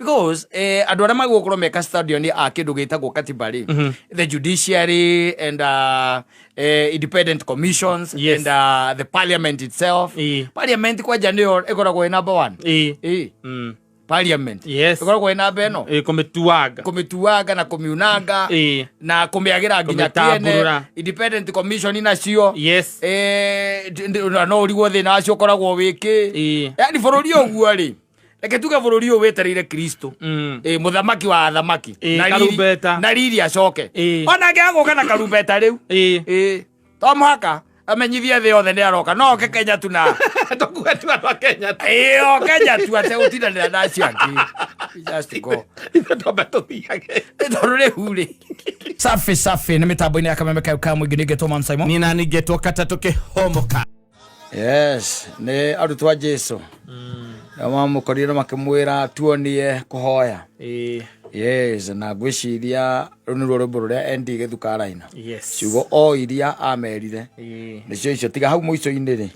because andu aria magukorwo me custodian a kindu gitagwo katiba ri the judiciary and independent commissions and the parliament itself. Parliament kwanja niyo ikoragwo number 1 parliament ikoragwo number eno kumituaga na kumiunaga na kumiagira nginya kiene. Independent commission inacio no urigwo thina acio koragwo wiki yani bururi oguo ri reke tuge bururi uyu wetereire Kristo muthamaki wa athamaki na riri acoke ona ngiaguka na karumbeta riu to muhaka amenyithie thi yothe ni aroka no ke Kenya tuna tukuga tu andũ a Kenya Kenya tu ate utindanira na acio angi just go ndombe tuthiage tondu riu ri safi ni mitambo-ini ya Kameme Kauka mwingi ningetwo Man Simon ni na ningetwo Kata tukihomoka. Yes ni arutwo a Jesu na mamukorire makimwira tuonie kuhoya yes na gwiciria runuro rumbo ruria endi githukaraina ciugo o iria amerire nicio icio tiga hau muico-ini ri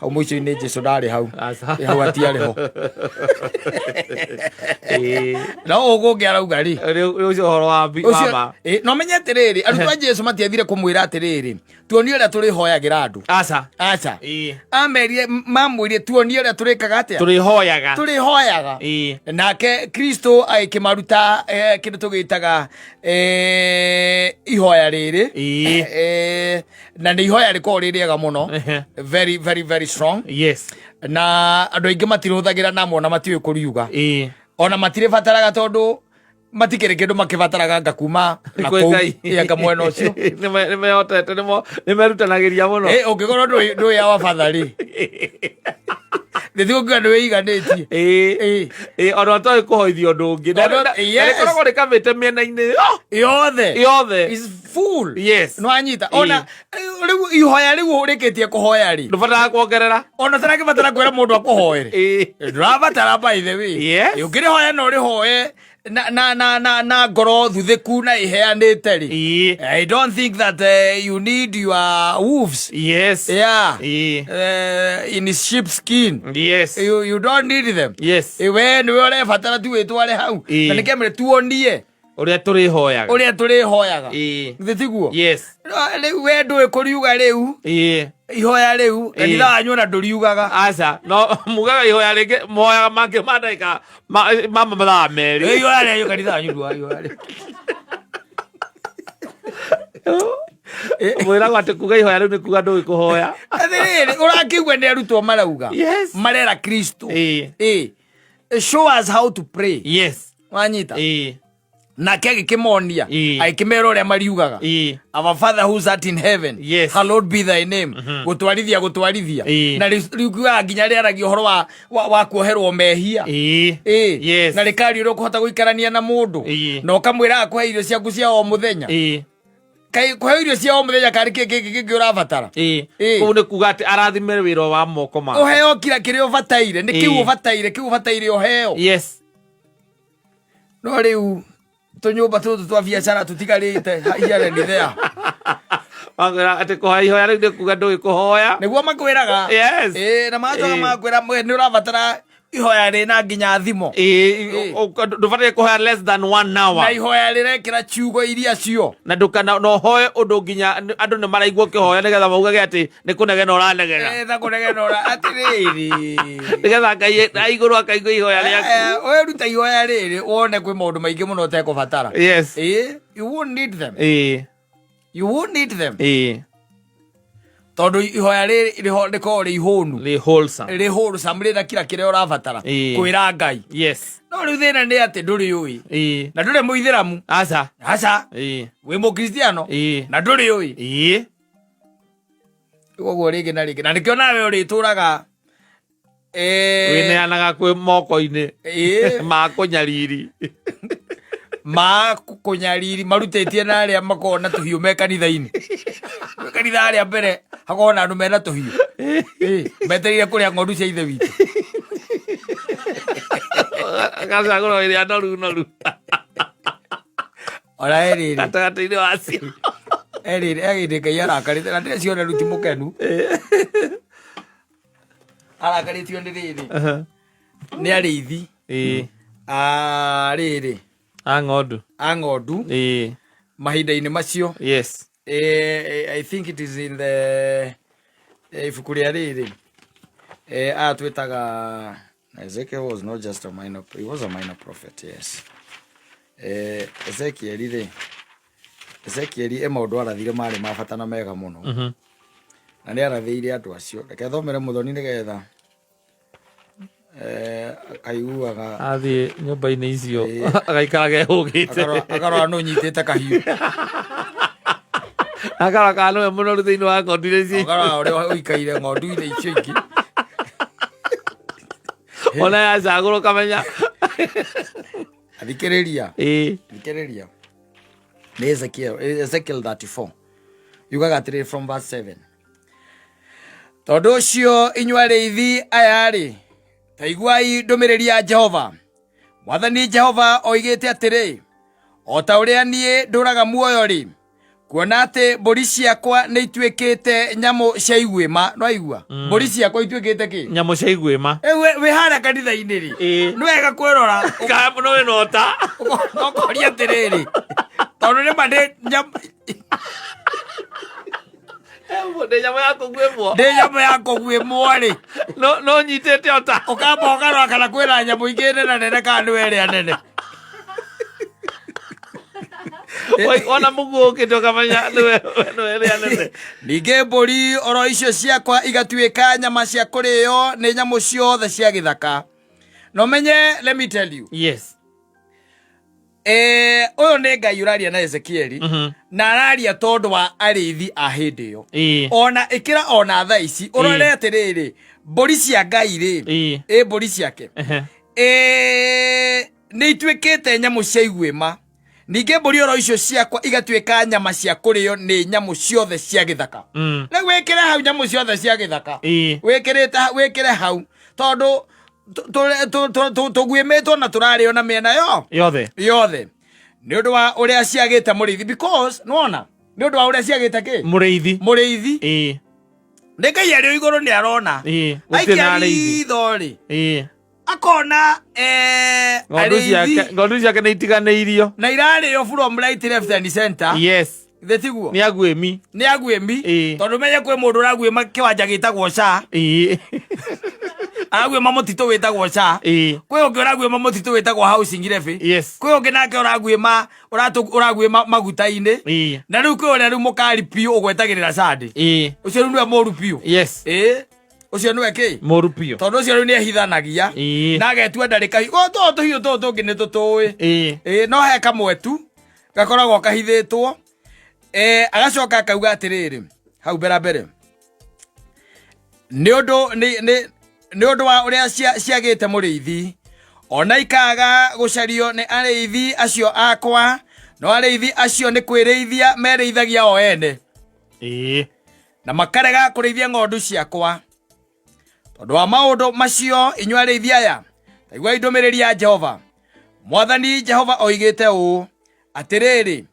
hau muico-ini Jesu ndari hau hau atiari ho no ugungi arauga ri ucio horo wa mama no menyete riri arutwo a Jesu matiathire kumwira atiriri tuonie uria turi hoyagira andu aca amerire mamwire tuonie uria turikaga atia turi hoyaga nake Kristo aikimaruta kindu tugitaga ihoya riri na ni ihoya riko ririega muno very very very strong na andu aingi matiruthagira namo na matiwe kuriuga ona matire bataraga tondu matikere kindu makibataraga ngakuma na kou yanga mwena ucio nimehotete nimerutanagiria muno ungikorwo ndu ya wabathari ndithigo ngano weiganetie ona toi kuhoithio ndungi rikoragwo rikamite miena-ini yothe is full no anyita ona riu ihoya riu rikitie kuhoya ri ndubataga kuongerera ona tarakibatara kwira mundu akuhoere ndurabatara by the way ukirihoya no rihoye na ngoro thuthiku na iheanite ri I don't think that you need your wolves in sheep skin you don't need them we niwe urebatara tu witware hau na nikemere tuonie uria turi hoyaga thitiguo we ndu kuriuga riu ihoya riu kanitha wanyu na nduriugaga aca no mugaga ihoya ringi moyaga mangi mandaika mama mathaa meri ihoya riu kanitha wanyu ihoya riu mwiraga ati kuga ihoya riu ni kuga ndu kuhoya athiriri urakigwa ni arutwo marauga marera Kristo show us how to pray wanyita na kege kimonia aikimero ria mariugaga our Father who's art in heaven hallowed be thy name gutwarithia na riuga nginya riaragio horo wa kuoherwo mehia na rikari ro kuhota guikarania na mundu no kamwira akwe irio ciaku cia o muthenya kai kwa irio cia o muthenya kari kingi urabatara ku ni kuga ati arathimere wiro wa moko ma oheo kira kirio bataire ni kiu bataire oheo no riu tunyumba tutu twa biacara tutigarite hiare ni thea wangira ati kuhoya ihoya riu kuga ndu kuhoya niguo makwiraga na majoga makwira ni urabatara ihoya rina nginya thimo ndubatire kuhoya less than 1 hour na ihoya rirekira ciugo iria cio na ndukana no hoye undu nginya andu ni maraigua kihoya nigetha maugage ati ni kunegena uranegena kunegena atiriri nigetha Ngai aiguru akaigua ihoya riaku we ruta ihoya riri wone kwi maundu maingi muno utekubatara you won't need them tondu ihoya riko ri ihunu ri wholesome na kila kiria urabatara kwira Ngai no riu thina ni ati nduri ui na nduri muithiramu aca wi mukristiano na nduri ui uguo ringi na nikio nawe urituraga wineanaga kwi moko-ini ma kunyariri kunyariri marutitie na aria makona tuhiu me kanitha-ini kanitha aria mbere hakona andu mena tuhiu metereire kuria ng'ondu cia ithe witu gacagũra iria noru ora eriri gatagatĩ-inĩ wacio eriri agĩte Ngai arakarĩte na ndĩciona rĩu ti mũkenu arakarĩtio nĩ rĩrĩ nĩ arĩithi rĩrĩ ng'ondu mahinda-inĩ macio. Yes. I think it is in the ibuku rĩa rĩrĩ twĩtaga Ezekiel was not just a minor, he was a minor prophet, yes. Ezekiel maũndũ arathire marĩ ma bata na mega mũno, na nĩ arathĩire andũ acio. Reke thomere Mũthoni nĩgetha akaiguaga athiĩ nyũmba-inĩ icio agaikara kehũgĩte akarora nũ nyitĩte kahiũ akarora nĩwe mũnoru thĩinĩ wa ng'ondu icio akarora ũrĩa ũikaire ng'ondu-inĩ icio ingĩ ona yacagũrwo kamenya thikĩrĩria nĩ Ezekiel 34 yugaga atĩrĩrĩ from verse 7. Tondũ ũcio inyuĩ arĩithi aya-rĩ, ta iguai ndũmĩrĩri ya Jehova. Mwathani Jehova oigĩte atĩrĩ, o ta ũrĩa niĩ ndũraga muoyo-rĩ, kuona atĩ mbũri ciakwa nĩ ituĩkĩte nyamũ cia iguĩma. No aigua mbũri ciakwa ituĩkĩte kĩ? Nyamũ cia iguĩma. Wĩ harĩa kanitha-inĩ-rĩ, nĩ wega kwĩrora no wĩnota ũkoria atĩrĩrĩ, tondũ nĩma ndĩ nyamũ ya kũguĩmwo, ndĩ nyamũ ya kũguĩmwo-rĩ, no nyitĩte ota ũkamba ũkarora kana kwĩna nyamũ ingĩ nene nene kana nĩwe ĩrĩa nene. ona mũguo ũkĩte ũkamenya nĩwe ĩrĩa nene. Ningĩ mbũri oro icio ciakwa igatuĩka nyama cia kũrĩo nĩ nyamũ ciothe cia gĩthaka. No menye, let me tell you. Yes. Ũyũ nĩ Ngai ũraria na Ezekieli, na araria tondũ wa arĩithi a hĩndĩ ĩyo. Ona ĩkĩra ona thaa ici ũrore atĩrĩrĩ, mbũri cia Ngai-rĩ, mbũri ciake nĩ ituĩkĩte nyamũ cia iguĩma. Ningĩ mbũri oro icio ciakwa igatuĩka nyama cia kũrĩo nĩ nyamũ ciothe cia gĩthaka. Rĩu wĩkĩre hau nyamũ ciothe cia gĩthaka, wĩkĩre hau tondũ tũguĩmĩtwo na tũrarĩo na mĩena yothe nĩ ũndũ wa ũrĩa ciagĩte mũrĩithi. Because nĩwona nĩ ũndũ wa ũrĩa ciagĩte kĩ? Mũrĩithi. Nĩ Ngai arĩ igũrũ nĩ arona aikia ritho-rĩ, akona ng'ondu ciake nĩ itiganĩirio na irarĩo from right, left and center. Yes. Ithe tiguo nĩ aguĩmi tondũ menye kwĩ mũndũ ũraguĩma kĩwanja gĩtagwo SHA, araguĩma mũtitũ wĩtagwo SHA, kwĩ ũngĩ ũraguĩma mũtitũ wĩtagwo housing levy, kwĩ ũngĩ nake ũraguĩma maguta-inĩ, na rĩu kwĩ ũrĩa rĩu mũkari piũ ũgwetagĩrĩra SHA. Ũcio rĩu nĩwe mũru piũ. Ũcio nĩwe kĩ? Mũru piũ. Tondũ ũcio rĩu nĩ ehithanagia na agetua ndarĩ kahiũ. Tũhiũ tũtũ tũngĩ nĩ tũtũĩ, no he kamwe tu gakoragwo kahithĩtwo. Agacoka akauga atĩrĩrĩ hau mbere, nĩ ũndũ wa ũrĩa ciagĩte mũrĩithi, ona ikaga gũcario nĩ arĩithi acio akwa, no arĩithi acio nĩ kwĩrĩithia merĩithagia o ene, na makarega kũrĩithia ng'ondu ciakwa. Tondũ wa maũndũ macio inyuĩ arĩithi aya, ta iguai ndũmĩrĩri ya Jehova. Mwathani Jehova oigĩte ũũ atĩrĩrĩ,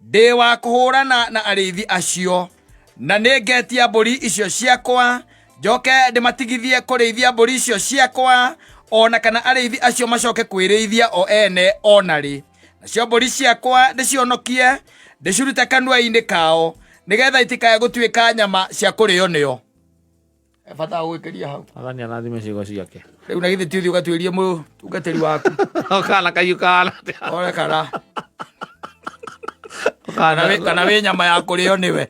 ndĩ wa kũhũrana na arĩithi acio, na nĩ ngetia mbũri icio ciakwa, njoke ndĩmatigithie kũrĩithia mbũri icio ciakwa, ona kana arĩithi acio macoke kwĩrĩithia o ene onarĩ. Nacio mbũri ciakwa ndĩcionokie, ndĩcirute kanua-inĩ kao, nĩgetha itikae gũtuĩka nyama cia kũrĩo nĩo. Bata gwĩkĩria hau. Athani arathime ciĩgo ciake. Rĩu na githĩ ti ũthiĩ ũgatuĩrie mũtungatĩri waku. Kana kahiũ kana. Ore kana wĩ nyama ya kũrĩo nĩwe.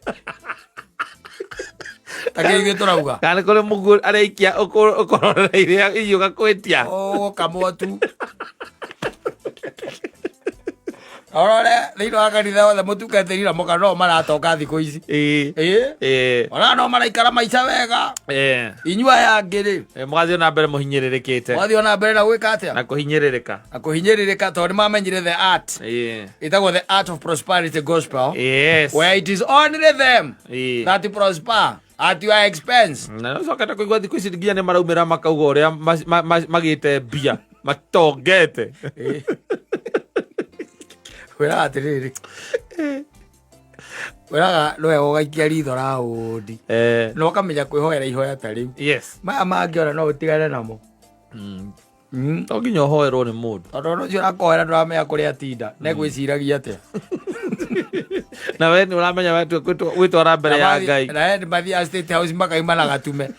Takĩigĩ tũrauga. Kana kũrĩ mũguo arĩikia ũkororeire irio gakwĩtia. Kamwe tu. Orore thĩinĩ wa kanitha wothe mũtungatĩri na mũka no maratoka thikũ ici. Ona no maraikara maica wega. Inyuĩ aya angĩ-rĩ, mũgathiĩ na mbere mũhinyĩrĩrĩkĩte. Mũgathiĩ na mbere na gwĩka atĩa? Na kũhinyĩrĩrĩka tondũ nĩmamenyire the art. Ĩtagwo the art of prosperity gospel. Where it is only them that prosper at your expense. Na ũcokete kũigua thikũ ici nginya nĩ maraumĩra makauga ũrĩa magĩte mbia matongete. Kwĩraga atĩrĩrĩ, kwĩraga nĩwe ũgaikia ritho raũndi, no ũkamenya kwĩhoera ihoya ta rĩu. Maya mangĩ ona no ũtigane namo. to nginya hoerwo nĩ mũndũ tondũ ũcio akoera ndũramenya kũrĩa atinda negwĩciragia atĩa na we nĩ ũramenya gwĩtwara mbere ya Ngai na nĩ mathiaga State House makaima na gatume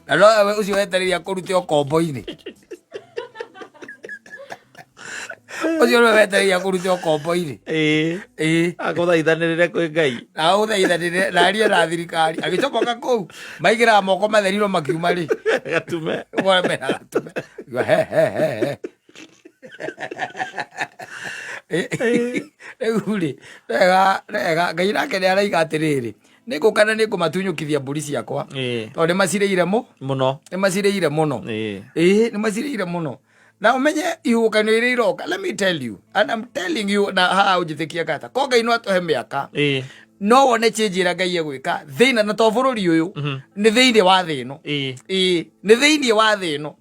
na no ũcio wetereire kũrute ũkombo-inĩ ũcio nĩ wetereire kũrute ũkombo-inĩ agũthaithanĩrĩre kwĩ Ngai na ũthaithanĩrĩre na arie na thirikari agĩcomoka kũu maigĩraga moko matheriro makiuma rĩ gatume mena gatume rĩu rĩ rega Ngai nake nĩ araiga atĩrĩrĩ nĩ ngũkana nĩ ngũmatunyũkithia mbũri ciakwa tondũ nĩ macirĩire mũno nĩ macirĩire mũno nĩ macirĩire mũno na umenye ihukanio iria iroka. Let me tell you, and I'm telling you na haha ũnjĩtĩkie kata ko Ngai no atũhe mĩaka no wone change ĩrĩa Ngai egwĩka thĩinĩ na to bũrũri ũyũ nĩ thĩinĩ wa thĩ ĩno nĩ thĩinĩ wa thĩ ĩno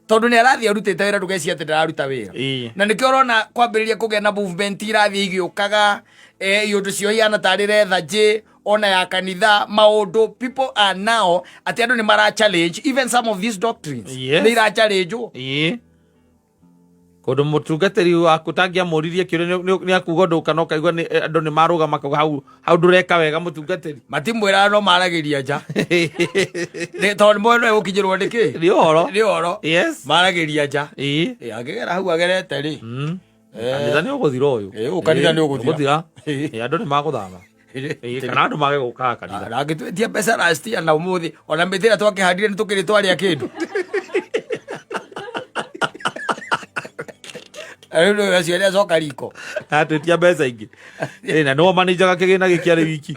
tondũ nĩ arathiĩ arutĩte wĩra ndũgeci atĩ ndararuta wĩra na nĩkĩo ũrona kwambĩrĩria kũgĩa na movement irathiĩ igĩũkaga iũndũ cio ihana tarĩ retha ona ya kanitha maũndũ people are now atĩ andũ nĩ mara challenge even some of these doctrines nĩ ira challenge kũndũ mũtungatĩri waku tangĩamũririe kĩũria nĩ akuga ũndũ kana ũkaigua andũ nĩ marũgama hau ndũreka wega mũtungatĩri matimwĩraga no maragĩria nja tondũ mwena ũyũ ũkinyĩrwo nĩ kĩ nĩ ũhoro maragĩria nja angĩgera hau agerete rĩ kanitha nĩ ũgũthira ũyũ kanitha nĩ ũgũthira andũ nĩ magũthama kana andũ mage gũkaga kanitha na angĩtwetia mbeca rastia na ũmũthĩ ona mĩthĩra twakĩhandire nĩ tũkĩrĩ twarĩa kĩndũ rĩu acio nĩ acoka riko atwetia mbeca ingĩ na nĩwo manager gakĩgĩna gĩkĩarĩ wiki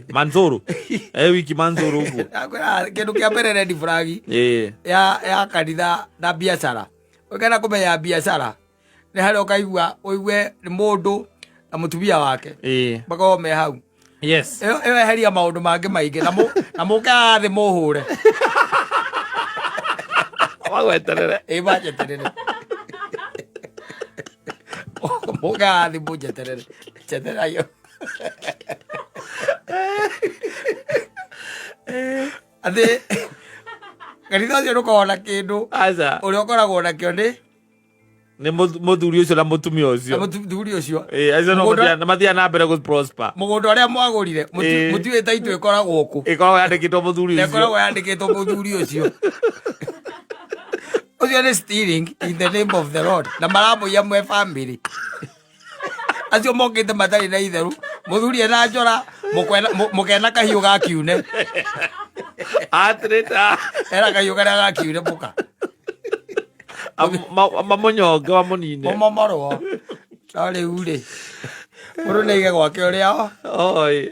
Mansoro wiki Mansoro ũguo kĩndũ kĩa mbere red flag ya kanitha na biacara ũkenda kũmenya biacara nĩ harĩa ũkaigua ũigue nĩ mũndũ na mũtumia wake makorwo me hau ĩyo eheria maũndũ mangĩ maingĩ na mũkaga thĩ mũhũre magweterere manjeterere mũkaga thĩ mũnjeterere njeterayo atĩ kanitha ũcio ndũkoragwo na kĩndũ ũrĩa ũkoragwo nakĩo nĩ mũthuri ũcio na mũtumia ũcio mũthuri ũcio acio mathiaga na mbere gũprosper mũgũnda ũrĩa mwagũrire mũtiũĩ taitũ ĩkoragwo kũ ĩkoragwo yandĩkĩtwo mũthuri ũcio ĩkoragwo yandĩkĩtwo mũthuri ũcio ũcio nĩ stealing in the name of the Lord na maramũiya mwe family acio mokĩte matarĩ na itherũ mũthuri ena njora mũkena kahiũ ga kiune atrĩta era kahiũ karĩa ga kiune mũka mamũnyonge wa mũnine momorwo no rĩu rĩ mũndũ nĩ aige gwake ũrĩa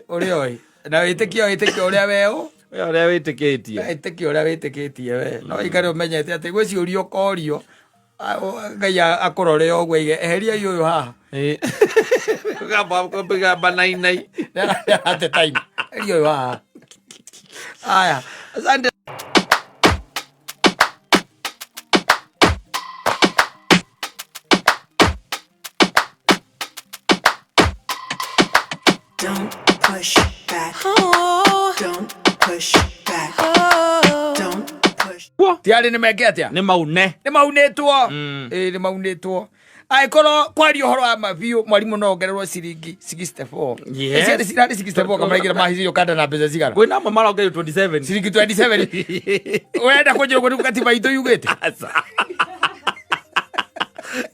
ũrĩa na wĩtĩkia ũrĩa weũ ũrĩa wĩtĩkĩtie wĩtĩkia ũrĩa wĩtĩkĩtie we no ikare ũmenyete atĩ gwĩ ciũria ũkorio Ngai akũrore ũguo eheria ũyũ haha gamba nainai ate time eheria ũyũ haha haya asante. Don't push back. Oh. Don't push back. Oh. Don't push. Tiari nĩ meke atia nĩ maune nĩ maunĩtwo nĩ maunĩtwo aikorwo kwaria ũhoro wa mabiũ mwarimũ no ongererwo ciringi 64 cirarĩ 64 kama igira mahicirio kanda na mbeca cigana kwĩna amwe marongerio 27 ciringi 27 urenda kũnjĩra ũguo nĩguo katiba itũ yugĩte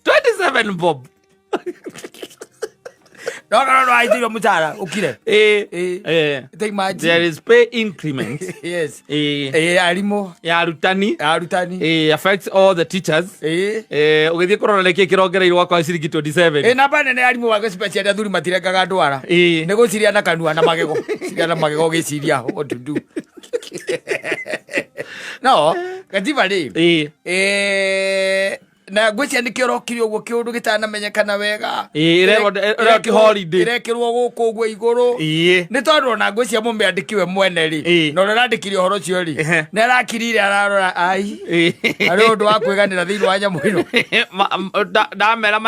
27 bob no aitĩrio mũcara ũkire there is pay increment yes arimũ ya arutani affects all the teachers ũgĩthiĩ kũrora nĩkĩ kĩrongereirwo kwa ciringi 27 namba nene ya arimũ wa special athuri matirengaga ndwara nĩ gũciria na kanua na magego ciria na magego gĩciria what to do no katiba rĩ na ngwĩcia nĩ kĩo rokire ũguo kĩũndũ gĩtanamenyekana wega ĩrekĩ holiday ĩrekĩrwo gũkũ ũguo igũrũ nĩ tondũ ona ngwĩcia mũmĩandĩki we mwene rĩ na ũrĩa ũrandĩkire ũhoro ũcio rĩ nĩ arakirire ararora ai arĩ ũndũ wa kwĩganĩra thĩinĩ wa nyamũ ĩno ndamera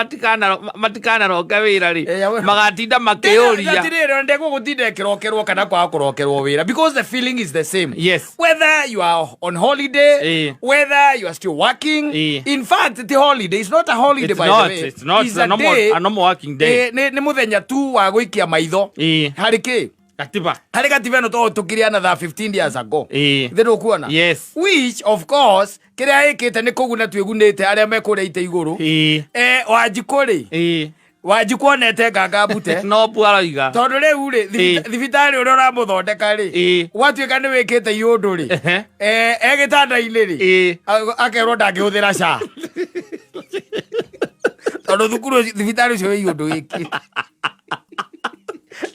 matikanaroke wĩra rĩ magatinda makĩũria atirĩrĩ ndegũgũtinda ĩkĩrokerwo kana kwaga kũrokerwo wĩra because the feeling is the same. Yes. Whether you are on holiday, whether you are still working. In fact, the holiday is not a holiday, by the way. It's not. It's a normal working day. Nĩ mũthenya tu wa gũikia maitho. Harĩ kĩ? Katiba. Harĩ katiba ĩno to tũkiriana tha 15 years ago. Thĩrũ kuona. Yes. Which, of course, kĩrĩa ĩkĩte nĩ kũguna twĩgunĩte arĩa mekũrĩa ite igũrũ. Wanjikũ rĩ. Wanjikũ onete nganga mbute. No puaroiga. Tondũ rĩu rĩ thibitarĩ ũrĩa ũramũthondeka rĩ gwatuĩka nĩ wĩkĩte iũndũ rĩ gĩtanda-inĩ rĩ akerwo ndangĩhũthĩra SHA tondũ thukuru thibitarĩ ũcio wĩ iũndũ gĩkĩ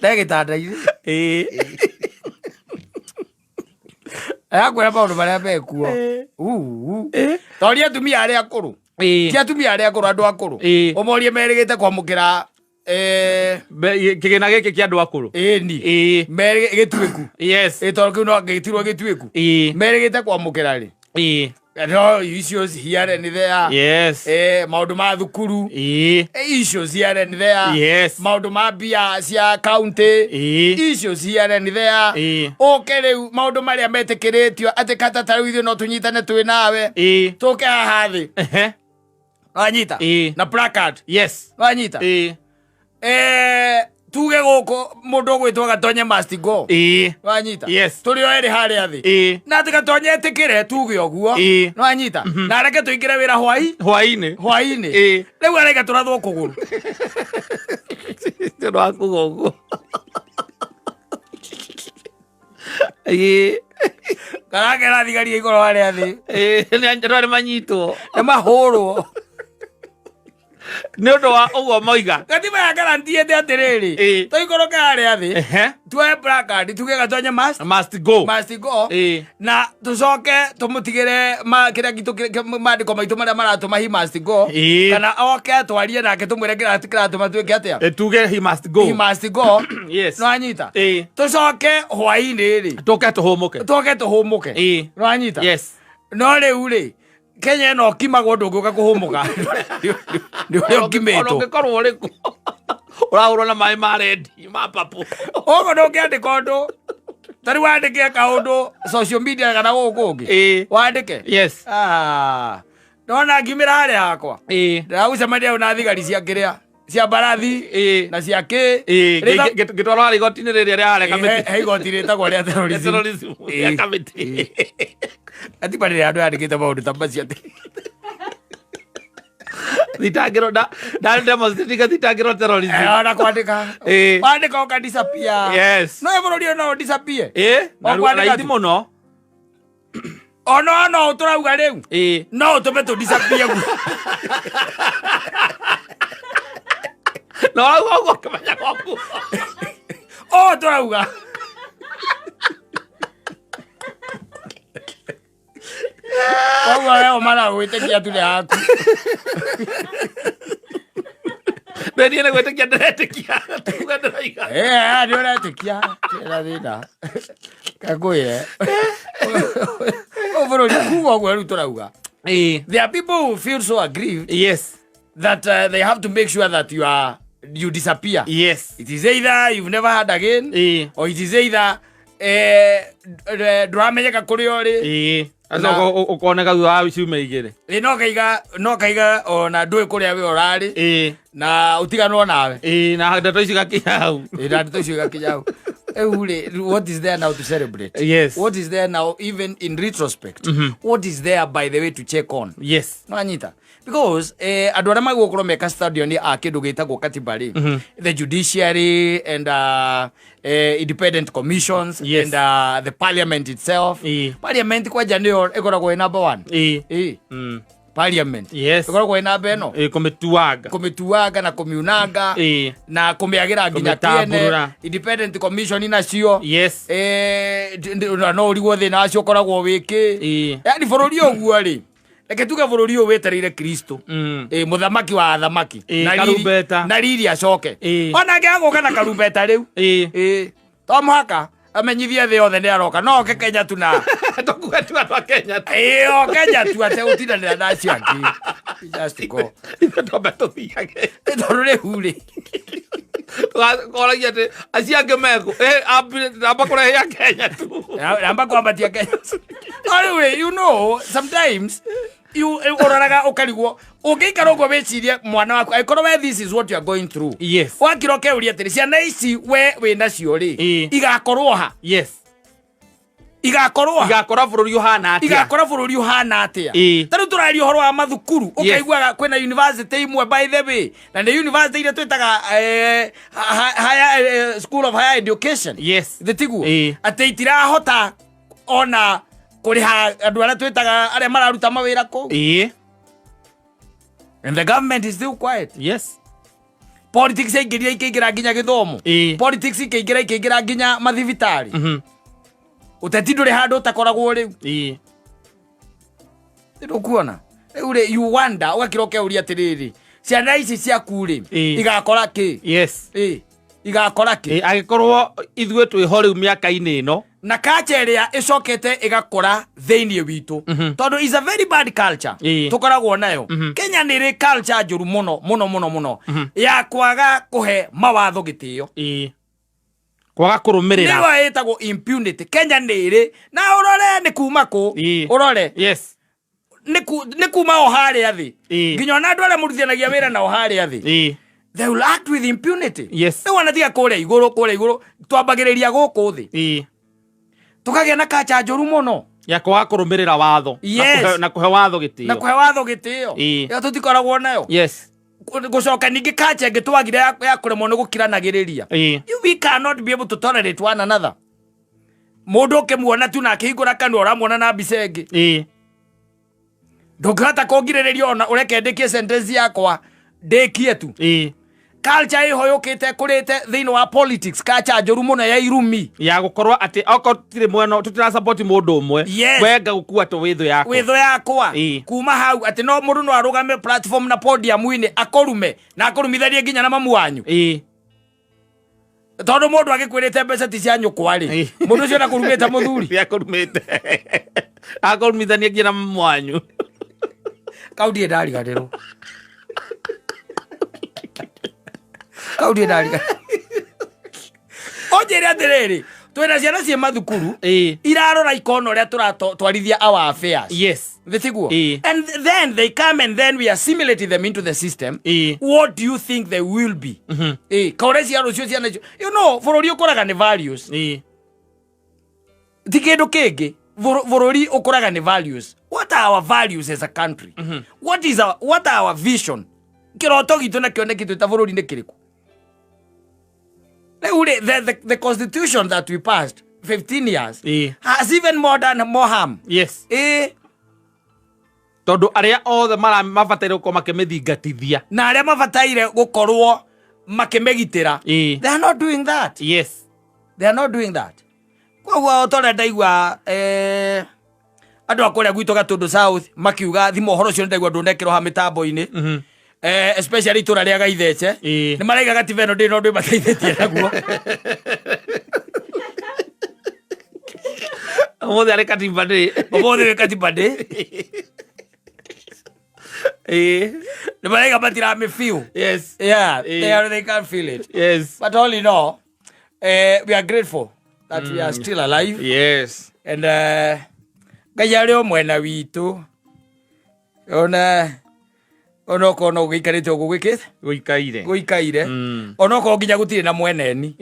gĩtanda-inĩ ayakwĩra maũndũ marĩa mekuo toria atumia arĩa akũrũ ti atumia arĩa akũrũ andũ akũrũ ũmorie merĩgĩte kwamũkĩra kĩgĩna gĩkĩ kĩa andũ akũrũ ĩni gĩtuĩku tondũ kĩu no gĩtirwo gĩtuĩku merĩgĩte kwamũkĩra rĩ no issues here and there maũndũ ma thukuru issues here and there maũndũ ma mbia cia county issues here and there ũke rĩu maũndũ marĩa metĩkĩrĩtio atĩ kata ta rĩu ithuĩ no tũnyitane twĩ nawe tũke haha thĩ wanyita na placard wanyita tuge gũkũ mũndũ ũgwĩtwo Gatonye must go wanyita tũrĩ o erĩ harĩa thĩ na atĩ Gatonye etĩkĩre tuge ũguo wanyita na areke tũingĩre wĩra hwaĩ-inĩ rĩu areka tũrathwo kũgũrũ tũrakuga ũguo karakera thigari igũrũ harĩa thĩ nĩ manyitwo nĩ mahũrwo nĩ ũndũ wa ũguo moiga gatiba ya garanti ĩndĩ atĩrĩrĩ tũikũrũke harĩa thĩ tuoe placard tuge Gatonye must go na tũcoke tũmũtigĩre maandĩko maitũ marĩa maratũma he must go kana oke twarie nake tũmwĩre kĩratũma tuĩke atĩa tuge he must go no anyita tũcoke hwaĩ-inĩ rĩ tũke tũhũmũke no anyita no rĩu rĩ Kenya ĩno kimagwo ndũngĩũka kũhũmũka nĩ ũrĩa ũkimĩtwo ũngĩkorwo ũrĩkũ ũrahũrwo na maĩ ma rendi ma papu ũguo ndũngĩandĩka ũndũ tarĩ wandĩke kaũndũ social media kana gũkũ ũngĩ wandĩke ndona ngiumĩra harĩa hakwa ndĩragũcemania na thigari cia kĩrĩa cia mbarathi na cia kĩ gĩtwarwo harĩ igoti-inĩ rĩrĩa rĩarĩa kamĩtĩ he igoti rĩtagwo rĩa terrorism rĩa kamĩtĩ atiba rĩrĩa andũ yandĩkĩte maũndũ ta macio thitangĩro ndarĩ thitangĩro terrorism ona kwandĩka wandĩka ũka disappear no bũrũri no disappear na raithi mũno no tũrauga rĩu no ũtũme tũ disappear no ũguo kĩmenya gwaku tũrauga koguo we ũmara gwĩtĩkia tu nĩ haku ndenie nĩ gwĩtĩkia ndĩretĩkia tuga ndĩraiga nĩ ũretĩkia kĩra thĩna kakwĩre bũrũri kuga ũguo rĩu tũrauga there are people who feel so aggrieved that they have to make sure that you disappear. It is either you've never had again or it is either ndũramenyeka kũrĩa ũrĩ ũkoneka thutha wa ciumia igĩrĩ no kaiga ona ndũĩ kũrĩa we ũrarĩ na ũtiganwo nawe na ndeto icio igakinya hau what is there now to celebrate? What is there now, even in retrospect? What is there, by the way, to check on? No anyita because andũ arĩa magũkorwo me custodian a kĩndũ gĩtagwo katiba rĩ the judiciary and independent commissions and the parliament itself. Parliament kwanja nĩyo ĩkoragwo number 1 parliament ĩkoragwo ĩ namba ĩno kũmĩtuanga na kũmiunanga na kũmĩagĩra nginya kĩene. Independent commission nacio no ũrigwo thĩna wacio ũkoragwo wĩkĩ yani bũrũri ũguo rĩ reke tuge bururi uyu wetereire Kristo muthamaki wa athamaki na riri acoke ona ngiaguka na karumbeta riu to muhaka amenyithie thĩ yothe nĩ aroka no oke Kenya tu na tũkuge tu andũ a Kenya tu o Kenya tu ategũtindanĩra na acio angĩ just go twambe tũthiage tondũ rĩu rĩ koragia atĩ acio angĩ mekũ amba kũrehe a Kenya tu namba kwambatia Kenya rĩu rĩ you know sometimes uroraga ukarigwo ungiikara uguo wicirie mwana waku aikorwo we this is what you are going through wakira ukeuria atiri ciana ici we winacio ri igakorwo ha igakora bururi uhana atia tariu turaria uhoro wa mathukuru ukaiguaga kwina university imwe by the way na ni university ile twitaga higher school of higher education thitigu ati itirahota ona kuriha andu aria twitaga aria mararuta mawira ku and the government is still quiet politics ikingira nginya githomo politics ikingira nginya mathibitari uteti nduri handu utakoragwo riu ndukuona riu ri you wonder ugakira ukeuria atiriri ciana ici ciaku ri igakora ki igakora ki agikorwo ithue twiho riu miaka-ini ino na culture ria icokete igakora theinie witu tondu is a very bad culture tukoragwo nayo Kenya ni ri culture njuru muno ya kwaga kuhe mawatho gitio kwaga kurumirira niwa etagwo impunity Kenya ni ri na urore ni kuma ku urore ni kuma o hari athi nginya na andu aria murutithanagia wira na o hari athi they will act with impunity ni wanathiga kuria iguru twambagiriria guku thi tukagia na kacha njuru muno ya kwaga kurumirira watho na kuhe watho gitio ya tutikoragwo nayo gucoka ningi kacha ngitwagire ya kuremwo ni gukiranagiriria we cannot be able to tolerate one another mundu ukimuona tu na akihingura kanua uramwona na mbica ingi ndungihota kungiririria ona ureke ndikie sentence yakwa ndikie tu culture iho yukite kurite thiini wa politics culture njuru muno ya irumi ya gukorwo ati oko tire mweno tutira support mundu umwe wenga gukua to witho yakwa kuma hau ati no mundu no arugame platform na podium ini akorume na akorumitharie nginya na mamu wanyu tondu mundu agikwirite mbeca ti cia nyukwa ri mundu ucio na kurumite muthuri ya kurumite akorumithania nginya na mamu wanyu kaudie ndariganirwo kaudie ndariganirwo onjere atiriri twina ciana cia mathukuru irarora ikono ria turatwarithia our affairs thitiguo and then they come and then we assimilate them into the system what do you think they will be kaure cia rucio ciana icio you know bururi ukuraga ni values tikindu kingi bururi ukuraga ni values what are our values as a country what are our vision kiroto gitu na kioneki twita bururi ni kiriku the constitution that we passed 15 years has even more harm tondu aria othe mabataire gukorwo makimithingatithia na aria mabataire gukorwo makimegitira they are not doing that they are not doing that koguo tore ndaigua andu akuria gwitu Gatundu South makiuga thimo horo cio ndaigua ndunekirwo ha mitambo-ini especially itura ria Gaithece ni maraiga gativeno ndi no ndu mateithitie naguo omothe ari katiba ndi ni maraiga matirame fiu they can't feel it but all in all we are grateful that we are still alive and Ngai ari o mwena witu ono kono gikarite gugikite guikaire ono ko nginya gutire na mweneni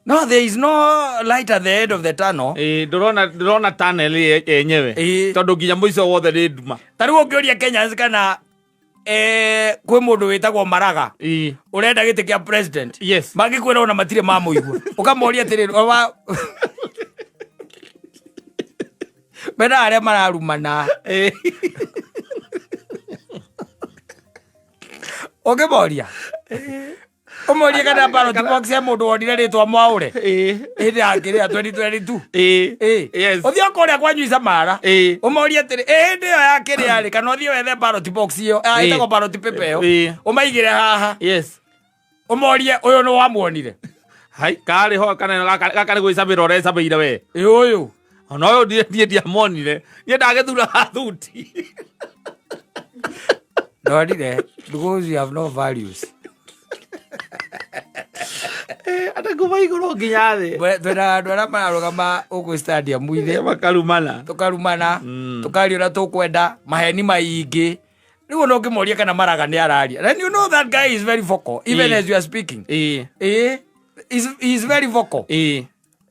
no there is no light at the end of the tunnel ndurona tunnel yenyewe tondu nginya muico wothe ni nduma tariu ungiuria Kenyans kana kwi mundu witagwo Maraga urenda giti kia president magikwira ona matire mamuigua ukamoria atiriri mena aria mararumana ukiboria Umorie kana ballot box ya mundu wonire ritwa mwaure indi akiria 2022 yes uthio kuria kwanyu Samara umorie atiri indi yo yakiria ri kana uthio wethe ballot box iyo itako ballot paper yo umaigire haha yes umorie uyu no wamuonire hai kari ho kana gakari gwicabira ore cabire we uyu ona uyu dia monire nie ndagethura thuti ndorire because you have no values ata kuva iguru nginya thi twena mararugama uku stadium muithe makarumana tukariona tukwenda maheni maingi riu no ngimoria kana maraga ni araria and you know that guy is very vocal even as you are speaking is very vocal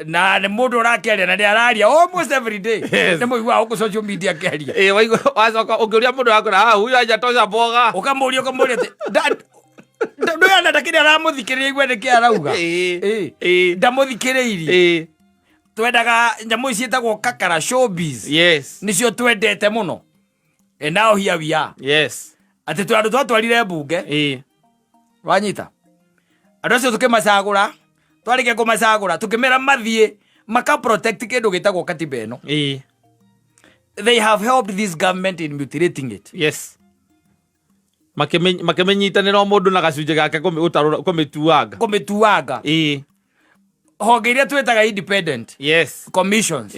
na ne mundu urakiaria na ni araria almost every day ne muigua uku social media kiaria wacoka ungiuria mundu wakora huyu aja tosha boga ukamuria ndu yana ndakiri aramuthikiria igwe niki arauga ndamuthikiriirie twendaga nyamu cietagwo kakara showbiz yes nicio twendete muno and now here we are yes ati twandu twatwarire mbunge wanyita andu acio tukimacagura twarike kumacagura tukimera mathie maka protect kindu gitagwo katiba ino they have helped this government in mutilating it yes makimenyitanira mundu na gacunje gake kumituanga honge iria twetaga independent yes commissions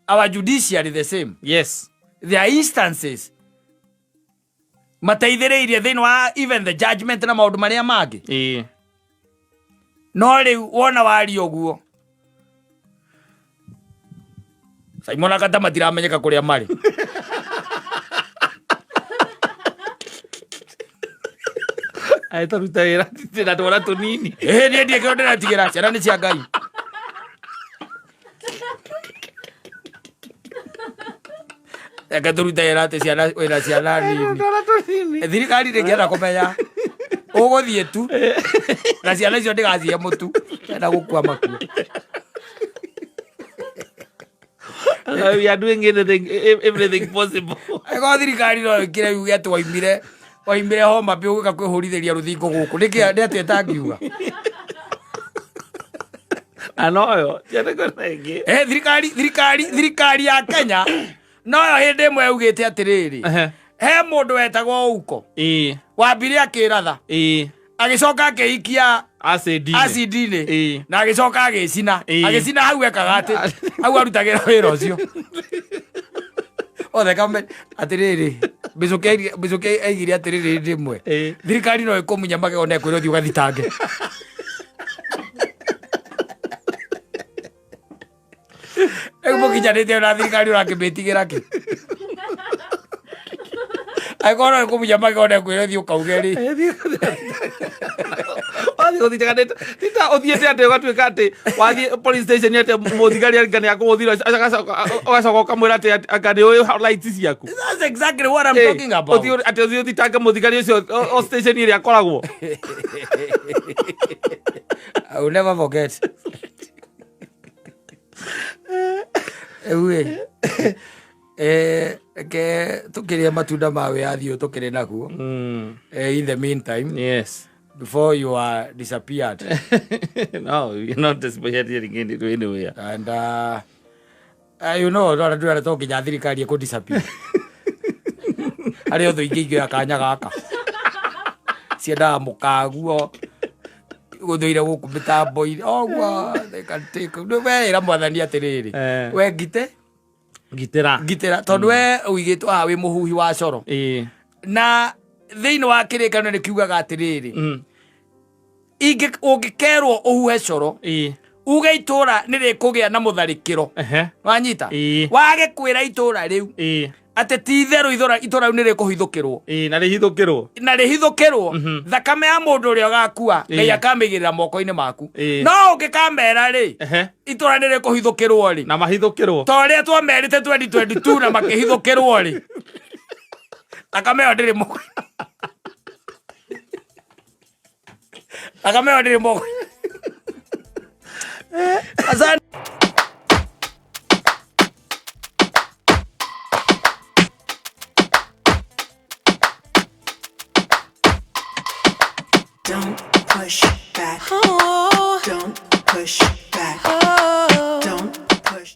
our judiciary the same yes there are instances mateithiriirie thiini wa even the judgment na maundu maria mangi no riu wona wari uguo Simon akata matiramenyeka kuria mari aita rutaira tena twara tunini nie kionde na tigira ciana ni cia Ngai eka turutaira te ciana wira ciana nini thirikari ngienda kumenya uguthie tu na ciana icio ndigathie mutu enda gukua makuo we are doing everything possible ego thirikari no ikire yuge ati waimire homa pe uga kwihurithiria ruthingo guku niki atia ngiuga anoyo jana kona ingi thirikari ya Kenya no hindi imwe yugite atiriri he mundu wetagwo Ouko wambire akiratha agicoka akiikia acid ni na agicoka agicina hau ekaga ati hau arutagira wira ucio othe kame atiriri bicuke aigire atiriri ndimwe thirikari no ikumunya magego na kwiro thi ugathitange ego kijanite na thirikari urakimitigira ki agora ikumunya magego na kwiro thi ukaugeri tita othiete ate ugatuika ati wathie police station ate muthigari arigani akuthira agacoka ukamwira ati akani uyu lights ciaku. That's exactly what I'm talking about. Ati uthio thitange muthigari ucio o station iri akoragwo. I will never forget. Ewe ke tukiria matunda mawe athio tukire naguo in the meantime yes before you are disappeared. No, you're not disappeared anywhere. And you know, no ndu ara tokinya thirikari ko disappear. Ari otho ingĩ akanya gaka. Cienda mukaguo. Guthuire guku mitambo ogwa they can take. No we ira mwathani atiriri. We ngitira tondu we uigitwo wi muhuhi wa coro. Na thiini wa kirikano ni kiugaga atiriri. Ingi ungikerwo uhuhe coro uge itura nirikugia na mutharikiro wanyita wage kwira itura riu ate ti theru itura riu nirikuhithukirwo na rihithukirwo thakame ya mundu uri agakua ngai akamigirira moko-ini maku no ungikamera ri itura nirikuhithukirwo ri na mahithukirwo to ria twamerite 2022 na makihithukirwo ri thakame yo ndiri moko Agame ndiri moko. Asante. Don't push back. Don't push back. Don't push.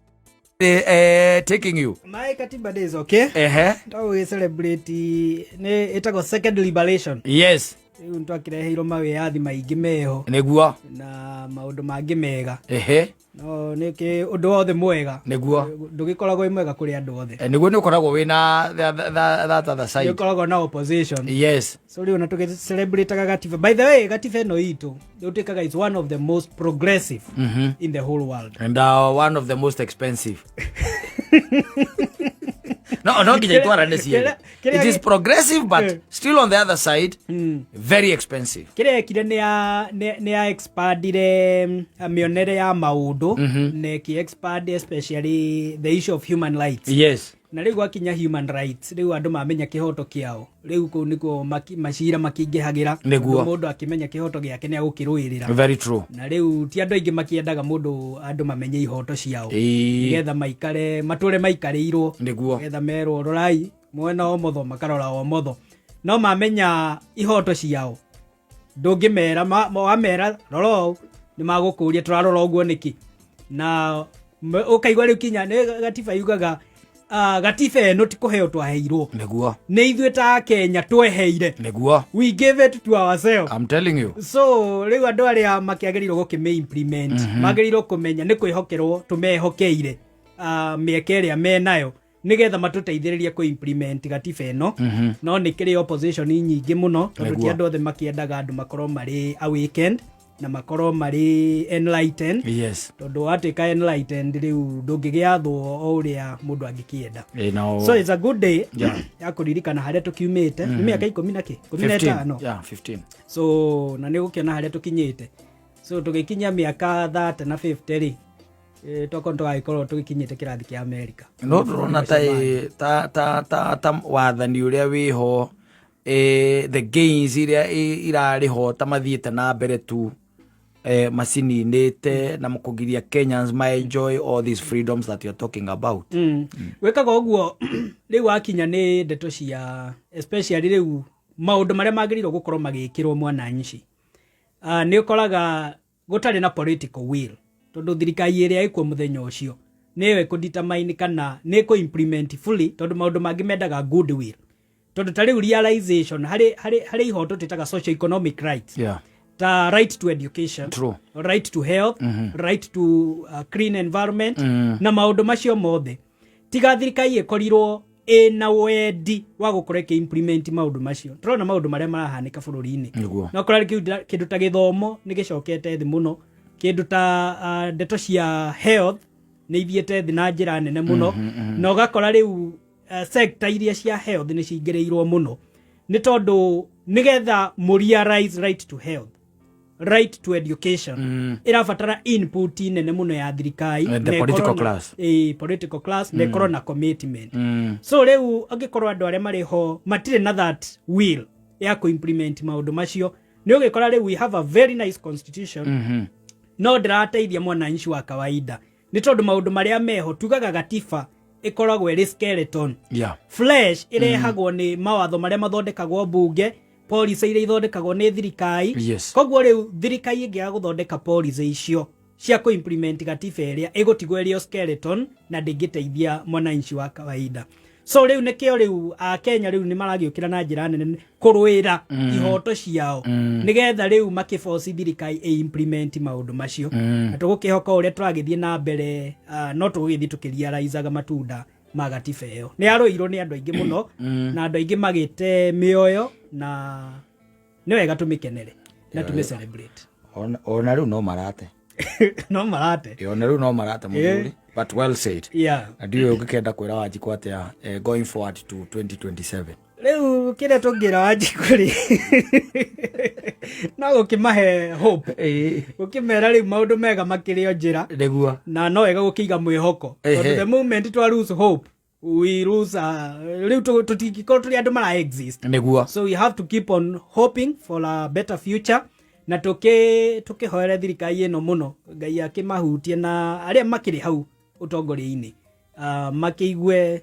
Taking you. My Katiba days, okay? Now we celebrate the second liberation. Yes. Nitwakireheirwo mawiathi maingi meho niguo na maundu mangi mega no niki undu wothe mwega niguo ndugikoragwo mwega kuri andu othe niguo ni ukoragwo wina that other side ukoragwo na opposition. Yes, so riu na tuge celebrate Gatiba. By the way, Gatiba no itu utikaga is one of the most progressive in the whole world and one of the most expensive. No, it is progressive but still on the other side very expensive. Kire kire ne ya expandire mionere ya maundu ne ki expand especially the issue of human rights. Yes. Na riu gwakinya human rights riu andu mamenya kihoto kiao riu ku niko macira makingihagira mundu akimenya kihoto giake ne agukiruirira. Very true. Na riu ti andu aingi makiendaga andu mamenye ihoto ciao getha maikare mature maikareirwo getha merwo rorai mwena omotho makarora omotho no mamenya ihoto ciao ndungimera wamera roro ni magukuria turarora uguo niki na ukaigwa riu kinya ne Gatiba yugaga Gatiba eno ti kuheo twaheirwo niguo ne ithuĩ ta Kenya tweheire niguo we gave it to ourselves. I'm telling you. So riu andu aria makiagerirwo gukime implement magerirwo kumenya ni kwihokerwo tumehokeire mieke iria menayo nigetha matuteithĩrĩrie ku implement Gatiba eno no ni kiri opposition nyingi muno tondu ti andu othe makiendaga andu makorwo mari awakened na makorwo mari enlightened. Yes. Tondu atika enlightened riu ndungigia thu o uria mundu angikienda. No. So it's a good day ya kuririkana haria tukiumite ni miaka 15 yeah 15. So na ni gukiona haria tukinyite so tugikinya miaka 30 na 50 ri tokonto aikorwo tugikinyite kirathi kia America no turona ta wathani uria wiho the gains iria irariho ta mathiite na mbere tu masini nete na mukugiria Kenyans my enjoy all these freedoms that you're talking about. Wekaga uguo riu akinya ni ndeto cia especially riu maundu maria magirirwo gukorwo magikirwo mwananchi ni ukoraga gutari na political will tondu thirikari iria ikuo muthenya ucio niwe kudetermine kana ni ku implement fully tondu maundu mangi mendaga good will tondu tari realization hari ihoto titaga social economic rights. The right to education. True. Right to health, right to clean environment na maundu macio mothe tiga thirikari ikorirwo na wendi wa gukoreka implement maundu macio turona maundu maria marahanika bururi-ini no korari kindu ta githomo ni gicokete thi muno kindu ta ndeto cia health ni ithiete thi na njira nene muno no gakora riu sector iria cia health ni cingireirwo muno ni tondu nigetha realize right to health, right to education irabatara input nene muno ya thirikari the political class political class ne corona commitment. So riu angikorwo andu aria mariho matire na that will ya ku implement maundu macio ni ugikora riu we have a very nice constitution no ndirateithia mwananchi wa kawaida ni tondu maundu maria meho tugaga Gatiba ikoragwo iri skeleton flesh irehagwo ni mawatho maria mathondekagwo bunge policy iria ithondekagwo ni thirikari koguo riu thirikari ingiaga guthondeka policy icio cia ku implement Gatiba iria igutigwo iri skeleton na ndingiteithia mwananchi wa kawaida. So riu nikio riu Kenya riu ni maragiukira na njira nene kurwira ihoto ciao nigetha riu makiforce thirikari implement maundu macio na tugukihoka uria turagithie na mbere no tugithi tukirializaga matunda ma Gatiba iyo ni aroirwo ni andu aingi muno na andu aingi magite mioyo na ni wega tumikenere na tume celebrate ona riu no marate no marate ona riu no marate muthuri but well said. Ndio ungikenda kwira Wanjiku atia going forward to 2027 riu kire tungira Wanjiku ri na gukimahe hope gukimera riu maundu mega makirio njira niguo na no wega gukiiga mwihoko the moment to lose hope we lose riu tutikiko tuli andu mara exist niguo. So we have to keep on hoping for a better future na tukihoera thirikari ino muno Ngai akimahutie na aria makiri hau utongoria-ini makiigwe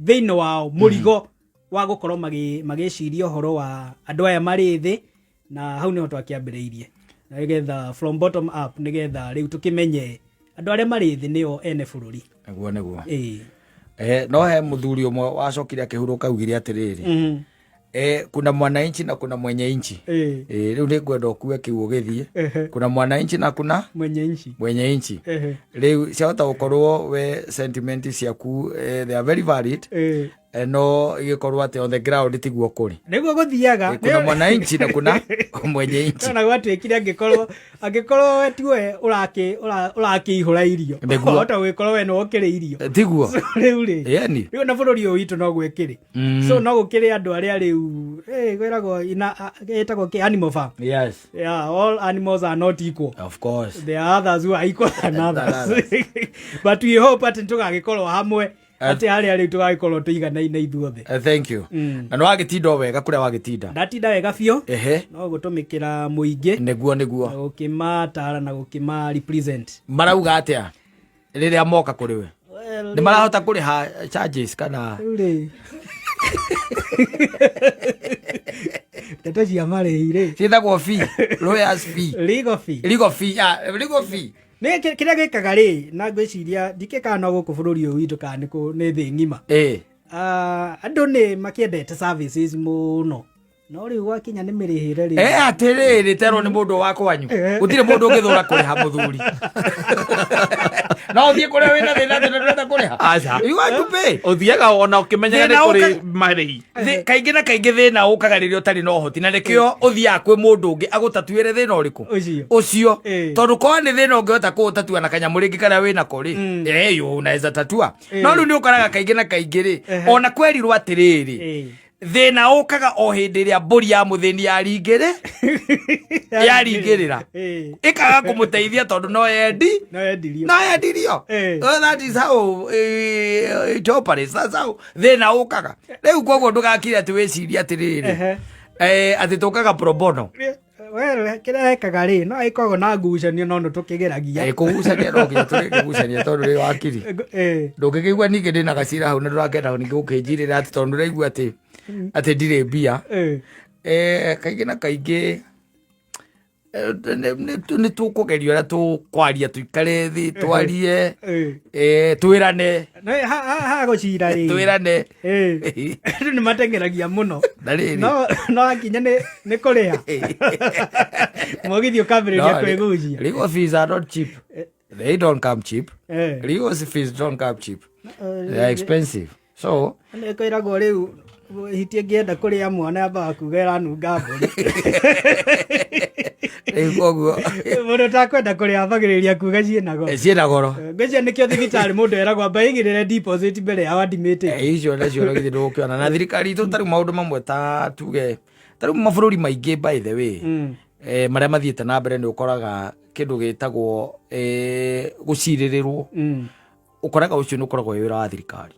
thĩinĩ wao mũrigo wa gukorwo magiciria uhoro wa andu aya mari thi na hau niho twakiambĩrĩirie nigetha from bottom up nigetha riu tukimenye andu aria mari thi nio ene bururi neguo no he muthuri umwe wacokire akihuruka ugire atiriri kuna mwananchi na kuna mwenye inchi riu ni ngwenda ukue kiugo githie kuna mwananchi na kuna mwenye inchi riu ciahota gukorwo we sentiment ciaku they are very valid no igikorwo ati on the ground tiguo kuri niguo guthiaga kuna mwananchi na kuna mwenye inchi kana gwatwikire angikorwo tiwe uraki ihura irio hota gwikorwo we no okire irio tiguo riu ri yani riu na bururi uyu witu no gwikiri so no gukire andu aria riu gwiragwo etagwo ki animal farm. Yes, yeah, all animals are not equal, of course there are others who are equal than others but we hope ati tugagikorwo hamwe ati aria riu tugagikorwo tuiganaine ithuothe. Thank you. Na no agitinda wega kuria wagitinda ndatinda wega biu no gutumikira muingi neguo gukimatara na gukima represent marauga atia riria moka kuri we ni marahota kuriha charges kana Teto cia marĩire ciĩtagwo fee, lawyers fee, legal fee. Nĩ kĩrĩa gĩkaga rĩ, na ngwĩciria ndikĩkaga no gũkũ bũrũri ũyũ witũ kana nĩ thĩ ng'ima. Andũ nĩ makĩendete services mũno, no rĩu gwakinya nĩ mĩrĩhĩre rĩ. Atĩrĩrĩ terwo nĩ mũndũ wa kwanyu, gũtirĩ mũndũ ũngĩthũra kũrĩha mũthuri. No ũthiĩ kũrĩa wĩna thĩna ndũrenda kũrĩha. Aca you want to pay. Ũthiaga ona ũkĩmenyaga nĩ kũrĩ marĩhi. Kaingĩ na kaingĩ thĩna ũkaga rĩrĩa ũtarĩ na ũhoti, na nĩkĩo ũthiaga kwĩ mũndũ ũngĩ agũtatuĩre thĩna ũrĩkũ ũcio, tondũ korwo nĩ thĩna ũngĩhota kũũtatua na kanyamũ rĩngĩ karĩa wĩna ko rĩ unaweza tatua. No rĩu nĩ ũkoraga kaingĩ na kaingĩ rĩ, ona kwerirwo atĩrĩrĩ thĩna ũkaga o hĩndĩ ĩrĩa mbũri ya mũthĩni yaringĩrĩra ĩkaga kũmũteithia tondũ no yendirio. That is how it operates. That's how thĩna ũkaga. Rĩu koguo ndũgakire atĩ wĩciria atĩrĩrĩ atĩ tũkaga pro bono. Kĩrĩa ekaga rĩ, no ĩkoragwo na ngucanio no tũkĩgeragia. Kũgucania no nginya tũrĩkĩgucania tondũ rĩ wakiri. Ndũngĩkĩigua ningĩ ndĩna gacira hau na ndũrakenda ningĩ gũkĩnjirĩra atĩ tondũ ũraigua atĩ ndirĩ mbia. Kaingĩ na kaingĩ nĩ tũkũgeria ũrĩa tũkwaria tũikare thĩ twarie twĩrane ha gũcira rĩ twĩrane. Andũ nĩ mateng'eragia mũno no hakinya nĩ kũrĩha mũgithi ũkambĩrĩria kwĩgucia. Legal fees are not cheap. They don't come cheap. Legal fees don't come cheap. They are expensive. So nĩ kwĩragwo rĩu hiti ngĩenda kũrĩa mwana ambaga kuga ĩranunga mbũri. Koguo mũndũ takwenda kũrĩa ambagĩrĩria kuga ciĩna goro. Ngwĩciria nĩkĩo thibitarĩ mũndũ eragwo amba igĩrĩre deposit mbere ya wadimĩte. Icio nacio githĩ ndũgũkĩona na thirikari itũ tarĩ maũndũ mamwe ta tuge tarĩ mabũrũri maingĩ by the way marĩa mathiĩte na mbere nĩ ũkoraga kĩndũ gĩtagwo gũcirĩrĩrwo. Ukoraga ucio nĩ ũkoragwo wĩra wa thirikari.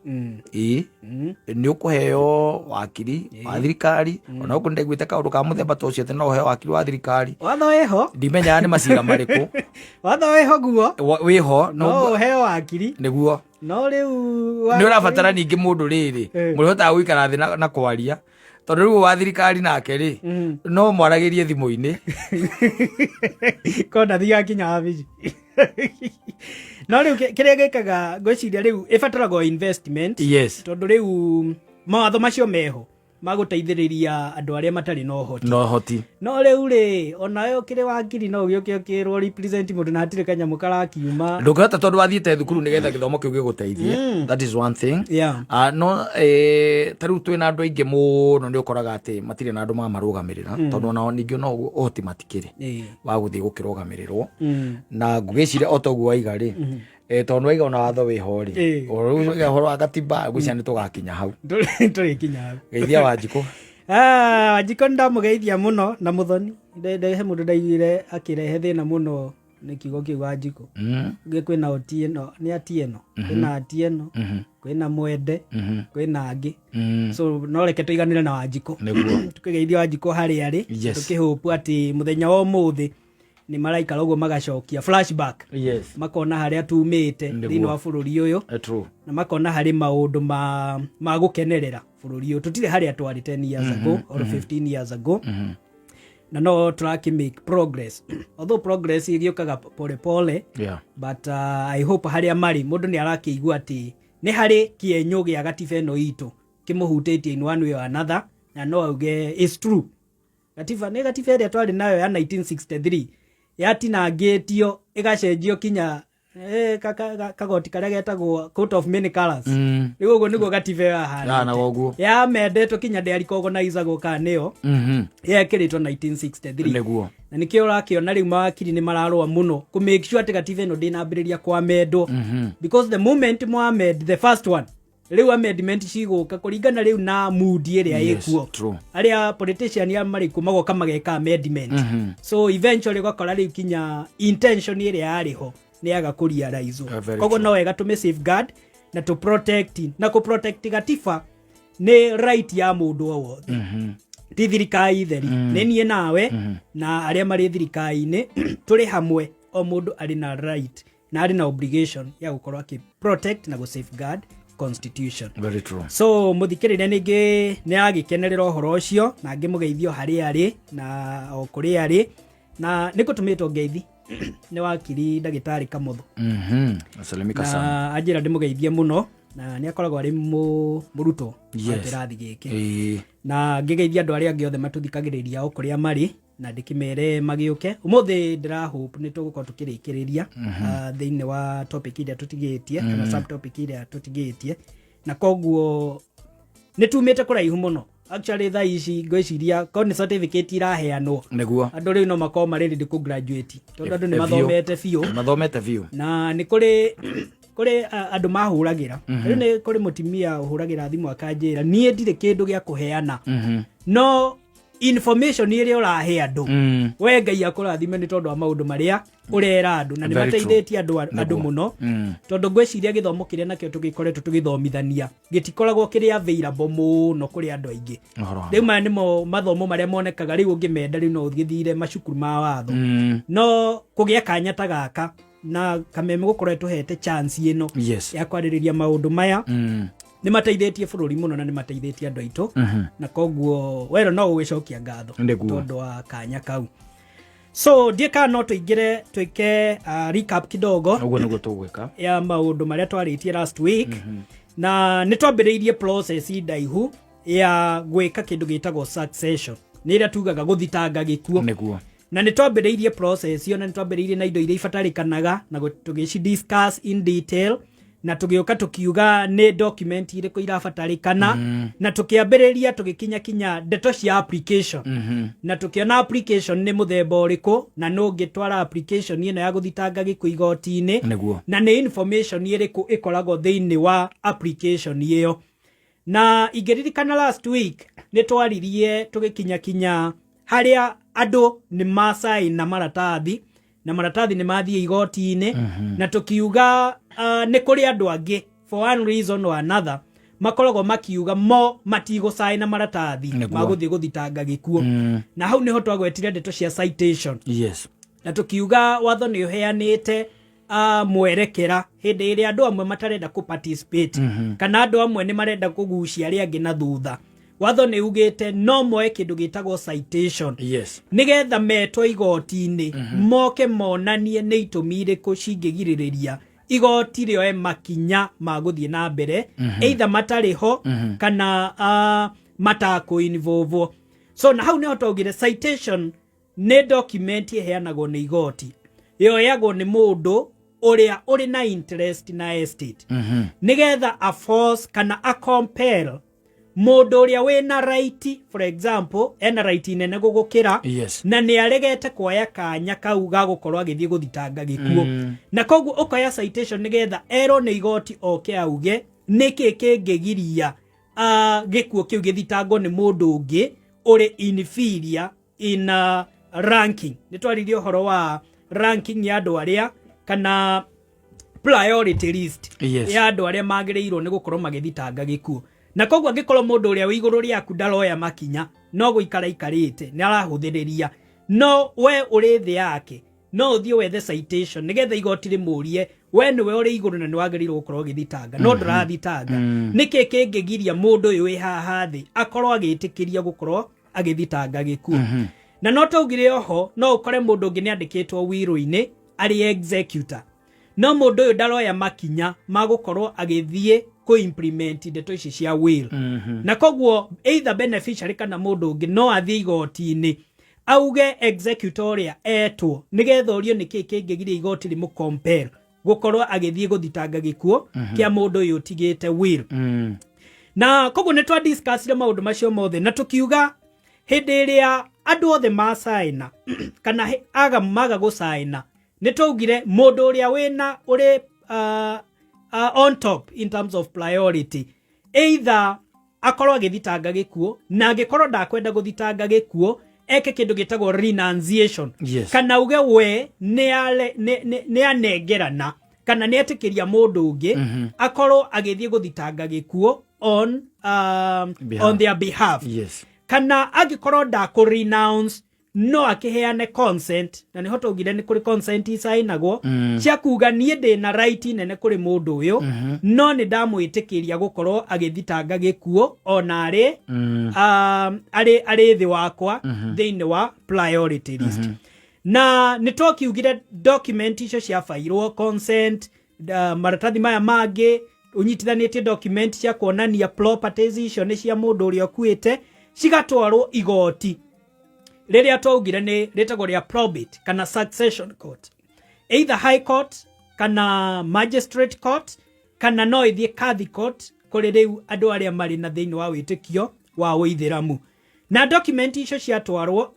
Nĩ ũkũheo wakiri wa thirikari, ona ũkũ ndĩgwĩte kaũndũ ka mũthemba ta ũcio atĩ no ũheo wakiri wa thirikari. Watho wĩho ndimenyaga nĩ macira marĩkũ. Watho wĩho guo wĩho no ũheo wakiri nĩguo. No rĩu nĩ ũrabatara ningĩ mũndũ rĩrĩ mũrĩhotaga gũikara thĩ na kwaria tondũ rĩu wa thirikari nake rĩ no mwaragĩrie thimũ-inĩ ko ndathiaga kinya wabici. No rĩu kĩrĩa gĩkaga ngwĩciria rĩu ĩbataragwo investment. Yes. Tondũ rĩu mawatho macio meho magũteithĩrĩria andũ arĩa matarĩ na ũhoti. No rĩu rĩ onayo kĩrĩ wakiri no gĩũke kĩrwo represent mũndũ na hatirĩ kanyamũ karakiuma. Ndũngĩhota tondũ wathiĩte thukuru nĩgetha gĩthomo kĩu gĩgũteithie. That is one thing. No tarĩu twĩna andũ aingĩ mũno nĩ ũkoraga atĩ matirĩ na andũ mamarũgamĩrĩra tondũ onao ningĩ no ũhoti matikĩrĩ wa gũthiĩ gũkĩrũgamĩrĩrwo. Na ngwĩciria o toguo waiga rĩ tondũ waiga ona watho wĩho rĩ ũrĩa ũhoro wa gatiba ngwĩciria nĩ tũgakinya hau. Tũrĩkinya hau. Geithia Wanjikũ. Wanjikũ ndamũgeithia mũno na mũthoni he mũndũ ndaiguire akĩrehe thĩna mũno nĩ kiugo kĩu Wanjikũ. Ngĩ kwĩna Otieno nĩ Atieno kwĩna Atieno kwĩna Mwende kwĩna angĩ. So no reke tũiganĩre na Wanjikũ tũkĩgeithia Wanjikũ harĩa arĩ tũkĩhope atĩ mũthenya wa ũmũthĩ nĩ maraikara ũguo magacokia flashback. Makona harĩa tumĩte thĩinĩ wa bũrũri ũyũ na makona harĩ maũndũ ma gũkenerera bũrũri ũyũ. Tũtirĩ harĩa twarĩ 10 years ago or 15 years ago. na no turaki make progress although progress igiokaga pole pole but I hope haria mari mundu ni arakiigua ati ni hari kienyo gia gatiba eno itu kimuhutĩtie in one way or another na no auge is true gatiba ĩrĩa twari nayo ya 1963 yatinangĩtio ĩgacenjio kinya kagoti karia getagwo coat of many colors rĩu ũguo nĩguo gatiba yahana ya mendetwo kinya nderi organizer gũka nĩyo yekĩrĩtwo 1963 nĩguo na nĩkĩo ũrakĩona rĩu mawakiri nĩ mararũa mũno kũ make sure atĩ gatiba ĩno ndĩnambĩrĩria kwamendwo because the moment Mohamed the first one rĩu amendment cigũka kũringana rĩu na mood ĩrĩa ĩkuo arĩa politician ya marĩku magoka mageka amendment so eventually ũgakora rĩu kinya intention ĩrĩa yarĩho nĩ agakũria raizo koguo no wega tũme safeguard na to protect na ku protect gatiba nĩ right ya mũndũ o wothe ti thirikari theri nĩ niĩ nawe na arĩa marĩ thirikari-inĩ tũrĩ hamwe o mũndũ arĩ na right na arĩ na obligation ya gũkorwo akĩ protect na gũ safeguard constitution. Very true. So muthikĩrĩria ningĩ nĩ agĩkenerera ũhoro ũcio na ngĩmũgeithio harĩa arĩ na o kũrĩa arĩ na nĩkũtũmĩtwo ngeithi nĩ wakiri ndagĩtarĩ Kamũthũ asalimika sana ajira ndĩmũgeithie mũno na nĩ akoragwo arĩ mũrutwo wa kĩrathi gĩkĩ na ngĩgeithia andũ arĩa angĩ othe matũthikagĩrĩria o kũrĩa marĩ na ndĩkĩmere magĩũke ũmũthĩ ndĩrahope nĩ tũgũkorwo tũkĩrĩkĩrĩria thĩinĩ wa topic iria tũtigĩtie kana subtopic iria tũtigĩtie na koguo nĩ tumĩte kũraihu mũno actually thaa ici ngwĩciria ko nĩ certificate iraheanwo nĩguo andũ rĩu no makorwo marĩ ready kũ graduate tondũ andũ nĩ mathomete biũ na nĩ kũrĩ andũ mahũragĩra rĩu nĩ kũrĩ mũtimia ũhũragĩra thimũ akanjĩra niĩ ndirĩ kĩndũ gĩa kũheana no information ĩrĩa ũrahe andũ we Ngai akũrathime nĩ tondũ wa maũndũ marĩa ũrera andũ na nĩ mateithĩtie andũ mũno tondũ ngwĩciria gĩthomo kĩrĩa nakĩo tũgĩkoretwo tũgĩthomithania gĩtikoragwo kĩrĩ available mũno kũrĩ andũ aingĩ rĩu maya nĩmo mathomo marĩa monekaga rĩu ũngĩmenda rĩu no ũgĩthire macukuru ma watho no kũgĩa kanya ta gaka na kameme gũkorwo tũhete chance ĩno ya kwarĩrĩria maũndũ maya nĩ mateithĩtie bũrũri mũno na nĩ mateithĩtie andũ aitũ na koguo wero no ũgĩcokia ngatho tondũ wa kanya kau so ndieka no tũingĩre twĩke recap kidogo ũguo nĩguo tũgwĩka ya maũndũ marĩa twarĩtie last week na nĩ twambĩrĩirie process ndaihu ya gwĩka kĩndũ gĩtagwo succession nĩ ĩrĩa tugaga gũthitanga gĩkuo nĩguo na nĩ twambĩrĩirie process ĩyo na nĩ twambĩrĩirie na indo iria ibatarĩkanaga na tũgĩci discuss in detail na tũgĩũka tũkiuga nĩ document irĩkũ irabatarĩkana na tũkĩambĩrĩria tũgĩkinya ndeto cia application na tũkĩona application nĩ mũthemba ũrĩkũ na no ngĩtwara application ĩno ya gũthitanga gĩkuũ igoti-inĩ na nĩ information irĩkũ ĩkoragwo thĩinĩ wa application ĩyo na ingĩririkana last week nĩ twaririe tũgĩkinya harĩa andũ nĩ masign na maratathi nĩ mathiĩ igoti-inĩ na tũkiuga nĩ kũrĩ andũ angĩ for one reason or another makoragwo makiuga matigũsign na maratathi magũthiĩ gũthitanga gĩkuũ na hau nĩho twagwetire ndeto cia citation na tũkiuga watho nĩ ũheanĩte mwerekera hĩndĩ ĩrĩa andũ amwe matarenda kũ participate kana andũ amwe nĩ marenda kũgucia arĩa angĩ na thutha watho nĩ ugĩte no moe kĩndũ gĩtagwo citation nĩgetha metwo igoti-inĩ moke monanie nĩ itũmi irĩkũ cingĩgirĩrĩria igoti rĩoe makinya ma gũthiĩ na mbere either matarĩ ho kana matakũ-involve so na hau nĩho twaugire citation nĩ document ĩheanagwo nĩ igoti yoyagwo nĩ mũndũ ũrĩa ũrĩ na interest na estate nĩgetha a force kana a compel mũndũ ũrĩa wĩna right for example ena right nene gũgũkĩra na nĩ aregete kuoya kanya kau ga gũkorwo agĩthiĩ gũthitanga gĩkuũ na koguo ũkoya citation nĩgetha erwo nĩ igoti oke auge nĩkĩ kĩngĩgiria gĩkuũ kĩu gĩthitangwo nĩ mũndũ ũngĩ ũrĩ inferior in ranking nĩ twaririe ũhoro wa ranking ya andũ arĩa kana priority list ya andũ arĩa magĩrĩirwo nĩ gũkorwo magĩthitanga gĩkuũ na koguo angĩkorwo mũndũ ũrĩa wĩ igũrũ rĩaku ndaroya makinya no gũikara ikarĩte nĩ arahũthĩrĩria no we ũrĩ thĩ yake no ũthiĩ wethe citation nĩgetha igoti rĩmũrie we nĩwe ũrĩ igũrũ na nĩ wagĩrĩirwo gũkorwo ũgĩthitanga no ndũrathitanga nĩkĩ kĩngĩgiria mũndũ ũyũ wĩ haha thĩ akorwo agĩtĩkĩria gũkorwo agĩthitanga gĩkuũ na no taugire oho no ukore mundu ungi ni andikitwo wiru-ini ari executor no mundu uyu ndaroya makinya magukorwo agithie ko implement ndeto ici cia will na koguo either beneficiary kana mundu ungi no athie igoti-ini auge executoria etwo nigetha urio niki kingigiria igoti rimu compare gukorwo agithie guthitanga gikuo kia mundu uyu tigite will na koguo ni twa discuss ile maundu macio mothe na tukiuga hindi iria andu othe masaina kana aga maga gusaina ni twaugire mundu uria wina uri on top in terms of priority either akorwo agithitanga gikuo na agikorwo ndakwenda guthitanga gikuo eke kindu gitagwo renunciation kana uge we ni anengerana kana ni etikiria mundu ungi akorwo agithie guthitanga gikuo on their behalf kana agikorwo ndaku renounce no akiheane consent na niho tugire ni kuri consent isainagwo cia kuga nie ndi na right nene kuri mundu uyu no ni ndamwitikiria gukorwo agithitanga gikuo ona ari thi wakwa thiini wa priority list na ni twakiugire document icio cia fairwo consent maratathi maya mangi unyitithanitie document cia kuonania properties icio ni cia mundu uria okuite cigatwarwo igoti riria twaugire ni ritagwo ria probate kana succession court either high court kana magistrate court kana no ithie catholic court kuri riu andu aria mari na thiini wa witikio wa uithiramu na document icio ciatwarwo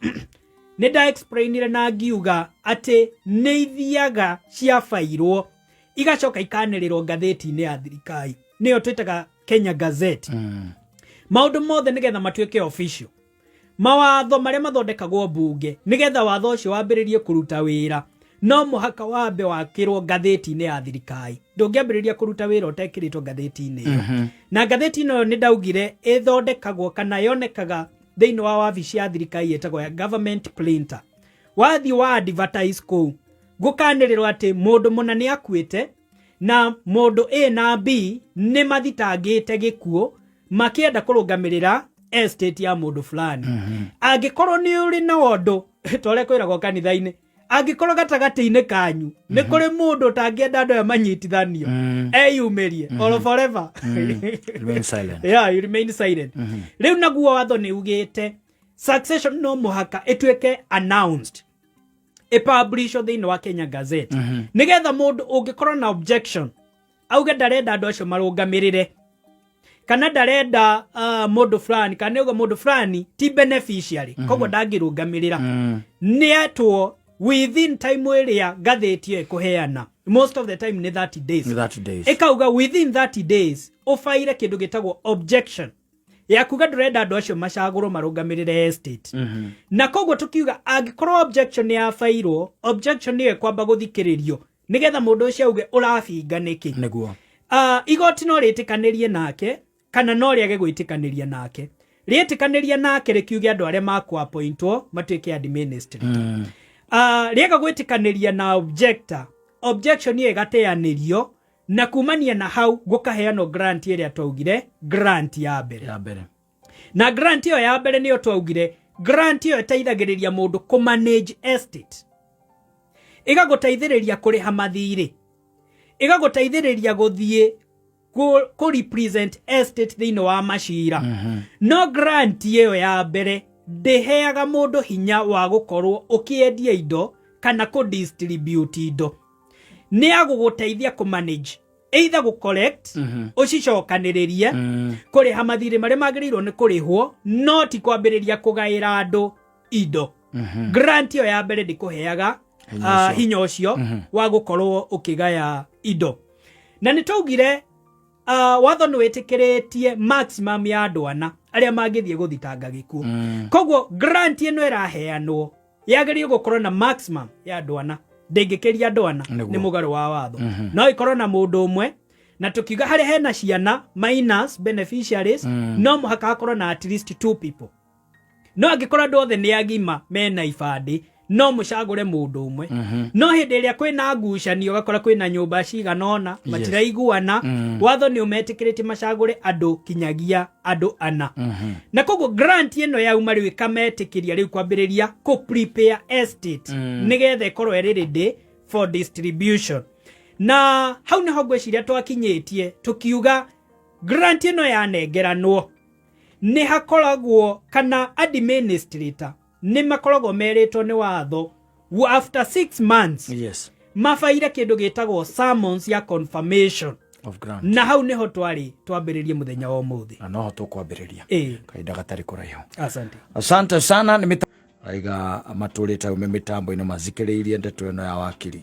ni da explainire na ngiuga ati ni ithiaga cia fairwo igacoka ikanĩrĩrwo ngathĩti-inĩ ya thirikari niyo twitaga Kenya Gazette maundu mothe nigetha matuike official mawatho maria mathondekagwo bunge nigetha watho ucio wambiririe kuruta wira no muhaka wambe wakirwo ngathĩti-inĩ ya thirikari ndungiambiriria kuruta wira utekiritwo ngathĩti-inĩ iyo na ngathĩti ino ni ndaugire ithondekagwo kana yonekaga thiini wa wabici ya thirikari yetagwo ya government printer wathi wa advertise ko gukanĩrĩrwo ati mundu muna ni akuite na mundu A na B ni mathitangite gikuo makienda kurungamirira estate ya mundu fulani angikorwo ni uri na wondu tore kwiragwo kanitha-ini angikorwo gatagati-ini kanyu ni kuri mundu tangienda andu manyitithanio eyumirie or forever remain silent you remain silent riu naguo watho ni ugite succession no muhaka ituike announced published thiini wa Kenya Gazette nigetha mundu ungikorwo na objection auge ndarenda andu acio marungamirire kana ndarenda mundu fulani kana uga mundu fulani ti beneficiary koguo ndangirungamirira ni etwo within time iria ngathĩti ĩyo ĩkũheana most of the time ni 30 days ikauga within 30 days ufaire kindu gitagwo objection ya kuga ndurenda andu acio macagũrwo marungamirire estate na koguo tukiuga angikorwo objection ya fairwo objection niyo kwamba guthikiririo nigetha mundu ucio auge urabinga niki niguo igoti no ritikanirie nake kana no riage gwitikaniria nake rietikaniria nake rikiuge andu aria makwa appointwo matuike administrator riega gwitikaniria na objection niyo igateanirio na kumania na hau gukaheano grant iria twaugire grant ya mbere na grant iyo ya mbere niyo twaugire grant iyo iteithagiriria mundu ku manage estate igaguteithiriria kuriha mathiri igaguteithiriria guthie ku represent estate thiini wa mashira no grant iyo ya mbere ndeheaga mundu hinya wa gukorwo ukiendia indo kana ku distribute indo ni aguguteithia ku manage either gu collect ucicokaniririe kuriha mathiri maria magiriirwo ni kurihwo no ti kwambiriria kugaira andu indo grant iyo ya mbere ndikuheaga hinya ucio wa gukorwo ukigaya indo na nitwaugire watho ni witikiritie maximum ya andu ana aria mangithie guthitanga gikuo koguo grant ino iraheanwo yagirio gukorwo na maximum ya andu ana ndingikiria andu ana ni mugaru wa watho no ikorwo na mundu umwe na tukiuga hari hena ciana minus beneficiaries no muhaka akorwo na at least 2 people no angikorwo andu othe ni agima mena ibandi no mucagure mundu umwe no hindi iria kwina ngucanio gakora kwina nyumba ciganona matiraiguana watho ni umetikirite macagure andu kinyagia andu ana na koguo grant ino yauma riu ikametikiria riu kwambiriria ku prepare estate nigetha ikorwo ready for distribution na hau niho ngwiciria twakinyitie tukiuga grant ino yanengeranwo ni hakoragwo kana administrator ni makoragwo meritwo ni watho after 6 months mafaira kindu gitagwo summons ya confirmation of grant na hau niho twambiririe muthenya wa umuthi na no tukwambiriria kaida gatari kuraiho. Asante sana ni aiga maturita mitambo ino mazikiriirie ndeto ino ya wakiri.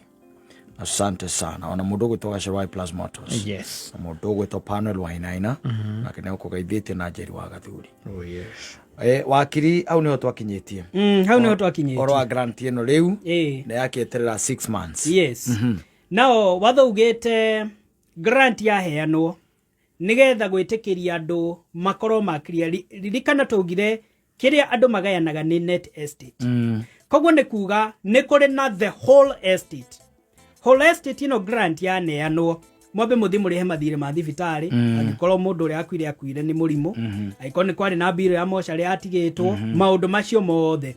Asante sana. Ona mundu gwitwa Shawai Plus Motors. Yes. Mundu gwitwa Panel Wainaina. Lakini uko gaithite na Njeri wa Gathuri. Oh yes. Wakiri au niho twakinyitie. Hau niho twakinyitie. Oro grant ino riu na yakieterera 6 months. Yes. Now watho ugite grant ya heanwo nigetha gwitikiria andu makoro makiria ririkana tugire kiria andu magayanaga ni net estate. Koguo ni kuga ni kuri na the whole estate. Whole estate ino grant ya neanwo mwabe muthi murihe mathire ma thibitari agikorwo mundu uri akuire ni murimu aikoni kwari na bill ya mochari atigitwo maundu macio mothe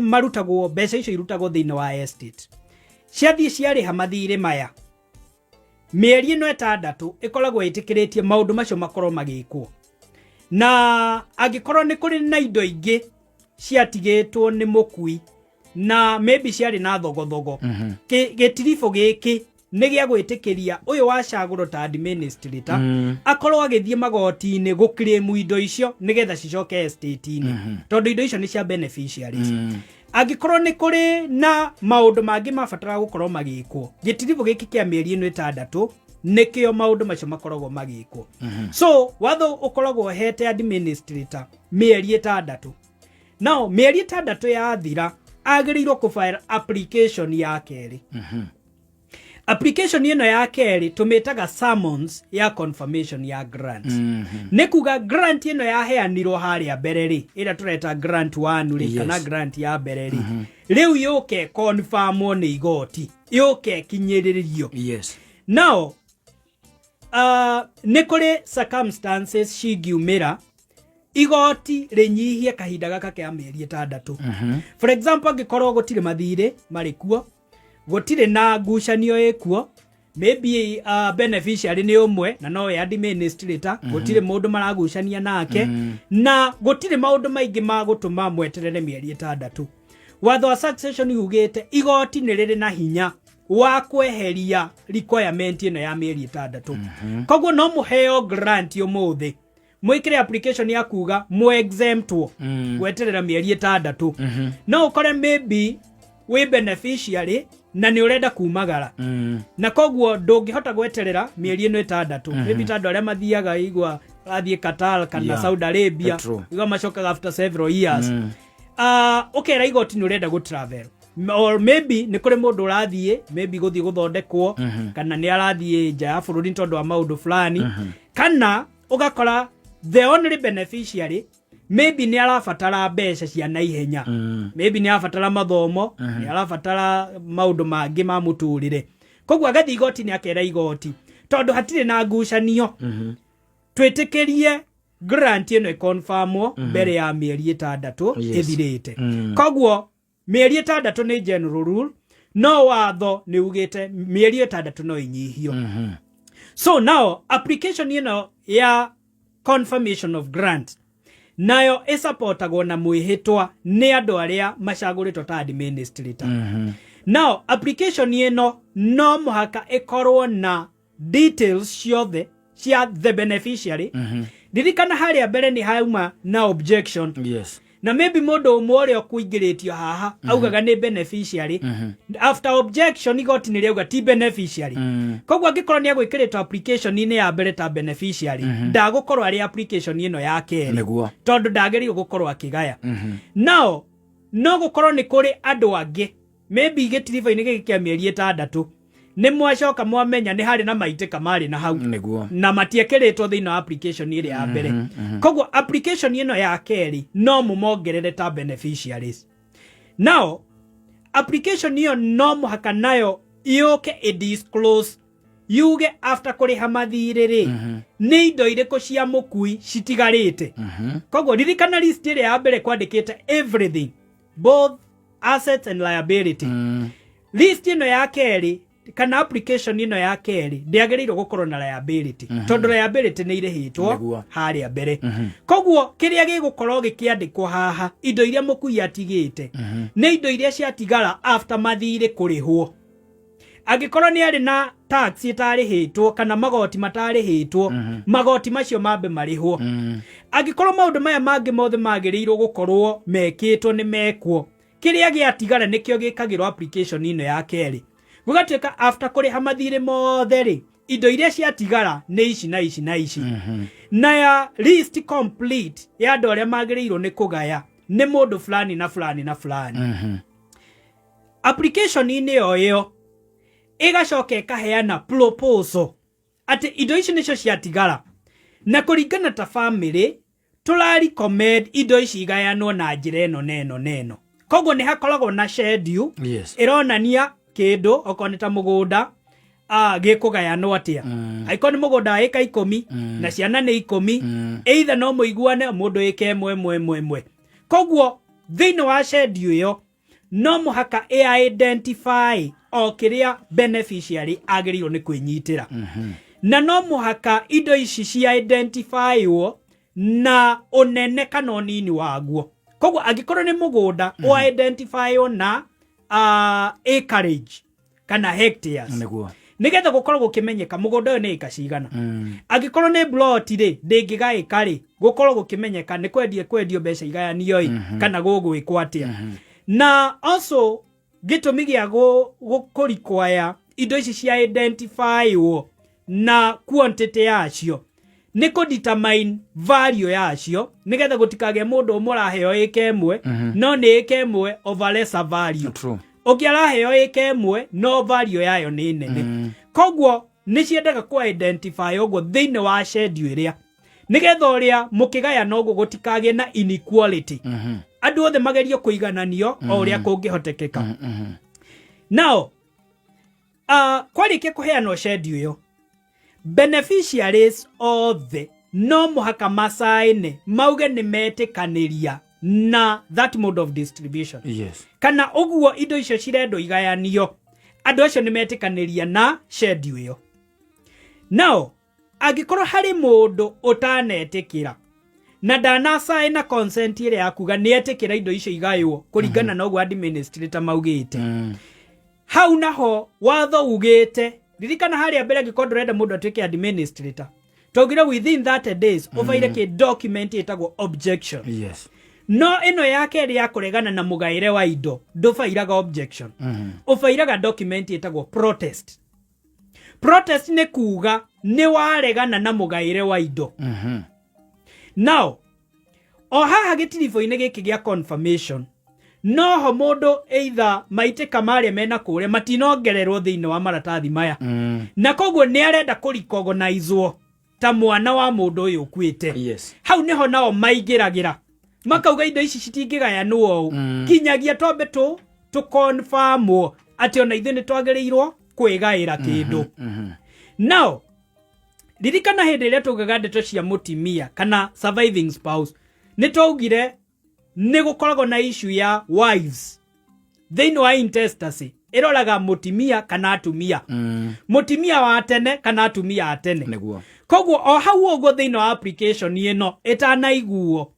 marutagwo mbeca icio irutagwo thiini wa estate ciathie ciariha mathire maya mieri ino 6 ikoragwo itikiritie maundu macio makorwo magikwo na agikorwo ni kuri na indo ingi ciatigitwo ni mukui na maybe ciari na thogothogo getirifo giki ni gia gwitikiria uyu wa caguro ta administrator akorwo agithie magoti-ini gukiremu indo icio nigetha cicoke estate-ini tondu indo icio ni cia beneficiaries agikorwo ni kuri na maundu mangi mabatara gukorwo magikwo getirifo giki kia mieri ino 6 nikio maundu macio makoragwo magikwo so watho ukoragwo hete administrator mieri 6 now mieri 6 yathira agiriirwo ku file application ya keri application ino ya keri tumetaga summons ya confirmation ya grant nikuga grant ino ya heanirwo haria bereri ira tureta grant 1 ri kana grant ya bereri riu yuke confirm ni igoti yuke kinyiririo now nikuri circumstances cigiumira igoti rinyihie kahinda gaka kia mieri 6 for example angikorwo gutire mathire marikuo gutire na ngucanio ekuo maybe beneficiary ni umwe na no ya administrator gutire mundu maragucania nake na gutire maundu maingi ma gutuma mweterere mieri 6 watho wa succession yugite igoti ni riri na hinya wa kweheria requirement ino ya mieri 6 koguo no muheo grant umuthi mwikire application ya kuga mu exemptwo gweterera mieri 6 no ukore maybe we beneficiary na ni urenda kumagara na koguo ndungihota gweterera mieri ino 6 maybe tandu aria mathiaga igwa athie Qatar kana Saudi Arabia igwa macokaga after several years ukera igoti ni urenda go travel or maybe ni kuri mundu urathie maybe guthie guthondekwo kana ni arathie nja ya bururi tondu wa maundu fulani kana ugakora the only beneficiary maybe ni arafatara mbeca cia naihenya maybe ni arafatara mathomo ni arafatara maundu mangi ma muturire koguo agathi igoti ni akera igoti tondu hatire na ngucanio twitikirie grant ino confirmwo mbere ya mieri 6 ithirite koguo mieri 6 ni general rule no watho ni ugite mieri 6 no inyihio so now application ino ya confirmation of grant nayo isupportagwo na mwihitwa ni andu aria macaguritwo ta administrator now application ino no muhaka ikorwo na details ciothe cia the beneficiary ririkana haria mbere ni hauma na objection na maybe mundu umwe kuingiritio haha augaga ni beneficiary after objection igoti ni riuga ti beneficiary koguo angikorwo ni agwikiritwo application ine ya mbere ta beneficiary ndagukorwo ari application ino ya keri tondu ndagerio gukorwo akigaya now no gukorwo ni kuri andu angi maybe getiriva-ini giki kia mieri 6 ni mwacoka mwamenya ni hari na maitika mari na hau na matiekeretwo thiini wa application ire ya mbere koguo application ino ya keri no mumongerere ta beneficiaries now application hiyo no muhaka nayo yoke disclose yuge after kuriha mathiriri ni indo iriko cia mukui citigarite koguo ririkana list ile ya mbere kwandikite everything both assets and liability list ino ya keri kana application ino ya keri ndiagiriirwo gukorwo na liability tondu liability ni irihitwo haria mbere koguo kiria gigukorwo gikiandikwo haha indo iria mukui atigite ni indo iria ciatigara after mathire kurihwo agikorwo ni ari na tax itarihitwo kana magoti matarihitwo magoti macio mambe marihwo agikorwo maundu maya mangi mothe magiriirwo gukorwo mekitwo ni mekwo kiria giatigara nikio gikagirwo application ino ya keri gugatwika after kuriha mathire mothe ri indo iria ciatigara ni ici na ici na ici na ya list complete ya andu aria magiriirwo ni kugaya ni mundu fulani na fulani na fulani application ine yo igacoka ikaheana proposal ati indo ici nicio ciatigara na kuringana ta family tulari recommend indo ici igayanwo na njira eno neno koguo ni hakoragwo na schedule ironania kindu okoneta mugunda gikugayanwo atia aikoni mugunda eka 10 na ciana ni 10 either no muiguane mundu eka emwe koguo thino wa schedule yo no muhaka identify o kiria beneficiary agirirwo ni kwinyitira na no muhaka indo ici ci identify wo na unene kana nini waguo koguo agikorwo ni mugunda o identify na acreage kana hectares nigetha gukorwo gukimenyeka mugunda uyu ni ika cigana agikorwo ni plot ri ndingigaika ri gukorwo gukimenyeka ni kwendio mbeca igayanio kana gugwikwo atia na also gitumi gia gukurikwaya indo ici cia identify wo na quantity yacio ni ku determine value yacio nigetha gutikage mundu umuraheo ikemwe no ni ikemwe over lesser value ukiaraheo ikemwe no value yayo ni nene koguo ni ciendaga ku identify uguo thini wa schedule iria nigetha uria mukigaya no gutikage na inequality andu othe magerio kuigananio o uria kungihotekeka now kwarikia kuheanwo schedule yo beneficiaries othe no muhaka masaine mauge ni metikaniria na that mode of distribution kana uguo indo icio cirendo igayanio andu acio ni metikaniria na schedule yo now agikorwo hari mundu utanetikira na danasa ina consent ile yakuga ni etikira indo icio igaywo kuringana na uguo administrator maugite hau naho watho ugite ririkana haria mbere gikondo renda mundu atwike administrator togire within 30 days ufaire ki document itagwo objection no ino yake ri yakuregana na mugaire wa indo ndufairaga objection ufairaga document itagwo protest ni kuga ni waregana na mugaire wa indo now o haha gitirifoine giki gia confirmation no ho mundu either maite kamare mena kure matinongererwo thiini wa maratathi maya na koguo ni arenda kuricognizewo ta mwana wa mundu uyu kwite hau niho nao maigiragira makauga indo ici citingigayanwo kinyagia tombe tu confirm ati ona ithe ni twagiriirwo kwigaira kindu now ririkana hindi iria tugaga ndeto cia mutimia kana surviving spouse ni twaugire ni gukoragwo na issue ya wives thini wa intestacy iroraga mutimia kana atumia mutimia wa tene kana atumia atene koguo o hau uguo thini wa application ino itanaiguo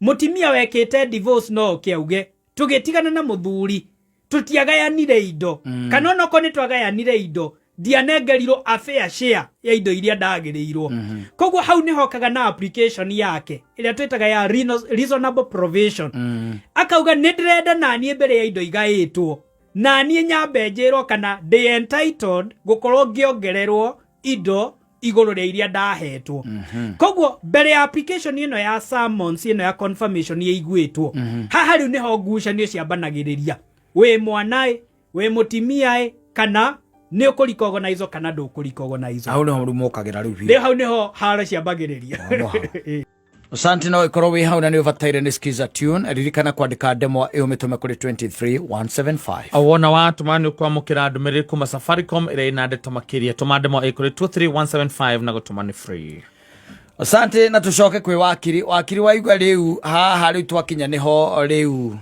mutimia wekite divorce no kiauge tugitigana na muthuri tutiagayanire indo kana onoko ni twagayanire indo dianengerirwo a fair share ya indo iria ndagirirwo koguo hau ni hokaga na application yake iria twitaga ya reasonable provision akauga ni ndirenda nanie mbere ya indo igaitwo nanie nyambe njirwo kana they entitled gukorwo ngiongererwo indo iguru ria iria ndahetwo koguo mbere ya application ino ya summons ino ya confirmation yeiguitwo haha riu niho ngucanio ciambanagiriria we mwanae we mutimia kana ni ukuricognize kana ndukuricognize hau niho mukagira riu hau niho hara ciambagiriria Asante no ikorwo wi hau na ni ubataire ni skiza tune ririkana kwandika demo iyo mitume kuri 23175 awona watu mani kwa mukira ndumiriri kuma Safaricom ire ina ndeto makiria tuma demo ikuri 23175 na gutuma ni free. Asante na tucoke kwi wakiri waigua riu haha riu twakinya niho riu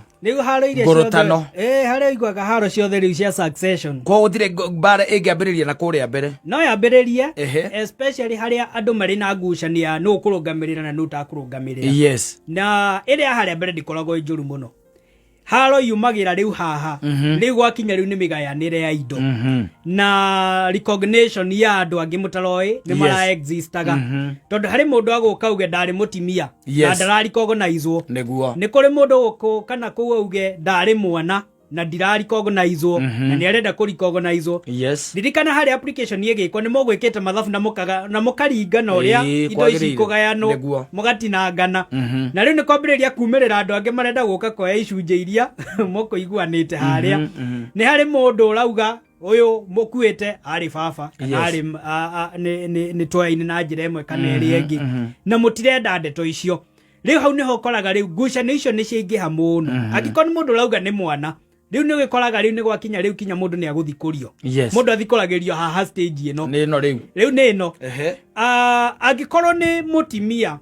haro iria ciothe haro igwaga haro ciothe riu cia succession kwa uthire bara ingiambiriria na kuria mbere no yambiririe especially haria andu mari na ngucania no kurungamirira na no takurungamirira yes na iria haria mbere ndikoragwo njuru muno haro yumagira riu haha riu gwakinya riu ni migayanire ya indo na recognition ya andu angi mutaroi ni mara existaga tondu hari mundu aguka uge ndari mutimia na ndarari recognizewo niguo ni kuri mundu guku kana ku uge ndari mwana na ndirari recognizewo na ni arenda ku recognizewo yes ririkana hari application yegiko ni mogwikite mathabu na mukaringa na uria indo ici kugayano mugatinangana na riu ni kwambiriria kumirira andu angi marenda guka koya icunje iria mukuiguanite haria ni hari mundu urauga uyu mukuite ari baba kana ari ni twaini na njira imwe kana iri engi na mutirenda ndeto icio riu hau niho koraga riu ngucanio icio ni ciingiha muno angiko ni mundu urauga ni mwana riu ni gikoraga riu ni gwakinya riu kinya mundu ni aguthikurio mundu athikuragirio haha stage ino riu ni ino angikorwo ni mutimia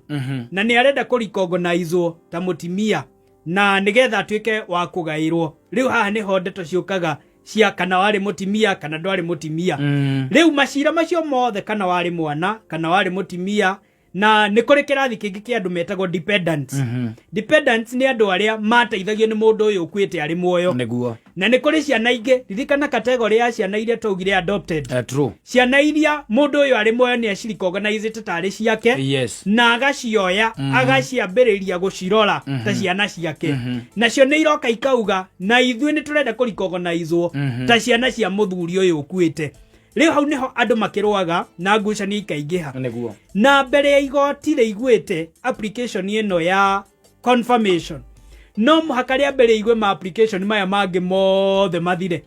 na ni arenda ku recognizewo ta mutimia na nigetha atuike wa kugairwo riu haha niho ndeto ciukaga cia kana wari mutimia kana ndwari mutimia riu macira macio mothe kana wari mwana kana wari mutimia na ni kuri kirathi kingi kia andu metagwo dependents dependents ni andu aria mateithagio ni mundu uyu ukuite ari muoyo niguo na ni kuri ciana ingi ririkana category ya ciana iria tugire adopted true ciana iria mundu uyu ari muoyo ni aciri organized tari ciake na agacioya agaciambiriria gucirora ta ciana ciake nacio ni iroka ikauga na ithuĩ ni turenda ku recognizewo ta ciana cia muthuri uyu ukuite riu hau niho andu makirwaga na ngucanio ikaingiha niguo na mbere ya igoti riiguite application ino ya confirmation no muhaka ria mbere igwe ma application maya mangi mothe mathire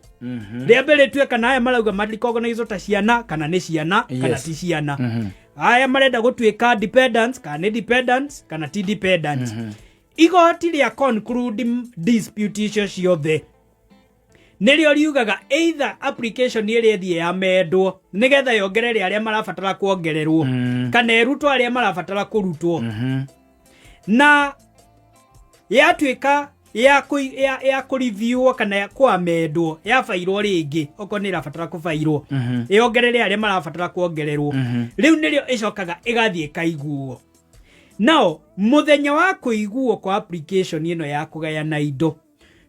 ria mbere tue kana aya marauga recognize ta ciana kana ni ciana kana ti ciana aya marenda gutuika dependents kana ni dependents kana ti dependents igoti ria concluding dispute icio ciothe nirio riugaga either application iria thie ya mendwo nigetha yongerere aria marabatara kuongererwo kana erutwo aria marabatara kurutwo na yatuika ya ku review kana ya kwamendwo ya fairwo ringi oko ni rabatara kufairwo yongerere aria marabatara kuongererwo riu nirio icokaga igathie kaiguo nao muthenya wa kuiguo kwa application ino ya kugayana indo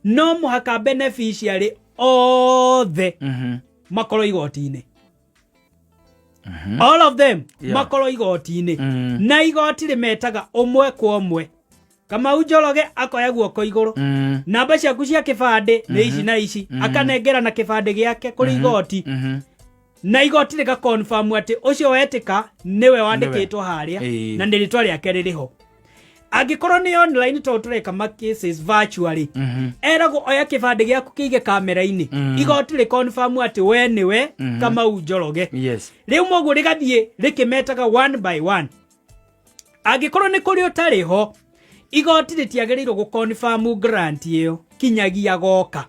no muhaka beneficiary othe makoro igoti-ini all of them makoro igoti-ini na igoti rimetaga umwe kwa umwe kama Njoroge akoya guoko iguru namba ciaku cia kibande ni ici na ici akanengera na kibande giake kuri igoti na igoti rika confirm ati ucio wetika niwe wandikitwo haria na ndiritwa riake ririho angikorwo ni online to tureka ma cases virtually erago oya kibande giaku kiige kamera-ini igoti ri confirm ati we niwe kama Njoroge riu mogu rigathie rikimetaga one by one angikorwo ni kuri utariho igoti ritiagĩrĩirwo gu confirm grant iyo kinyagia goka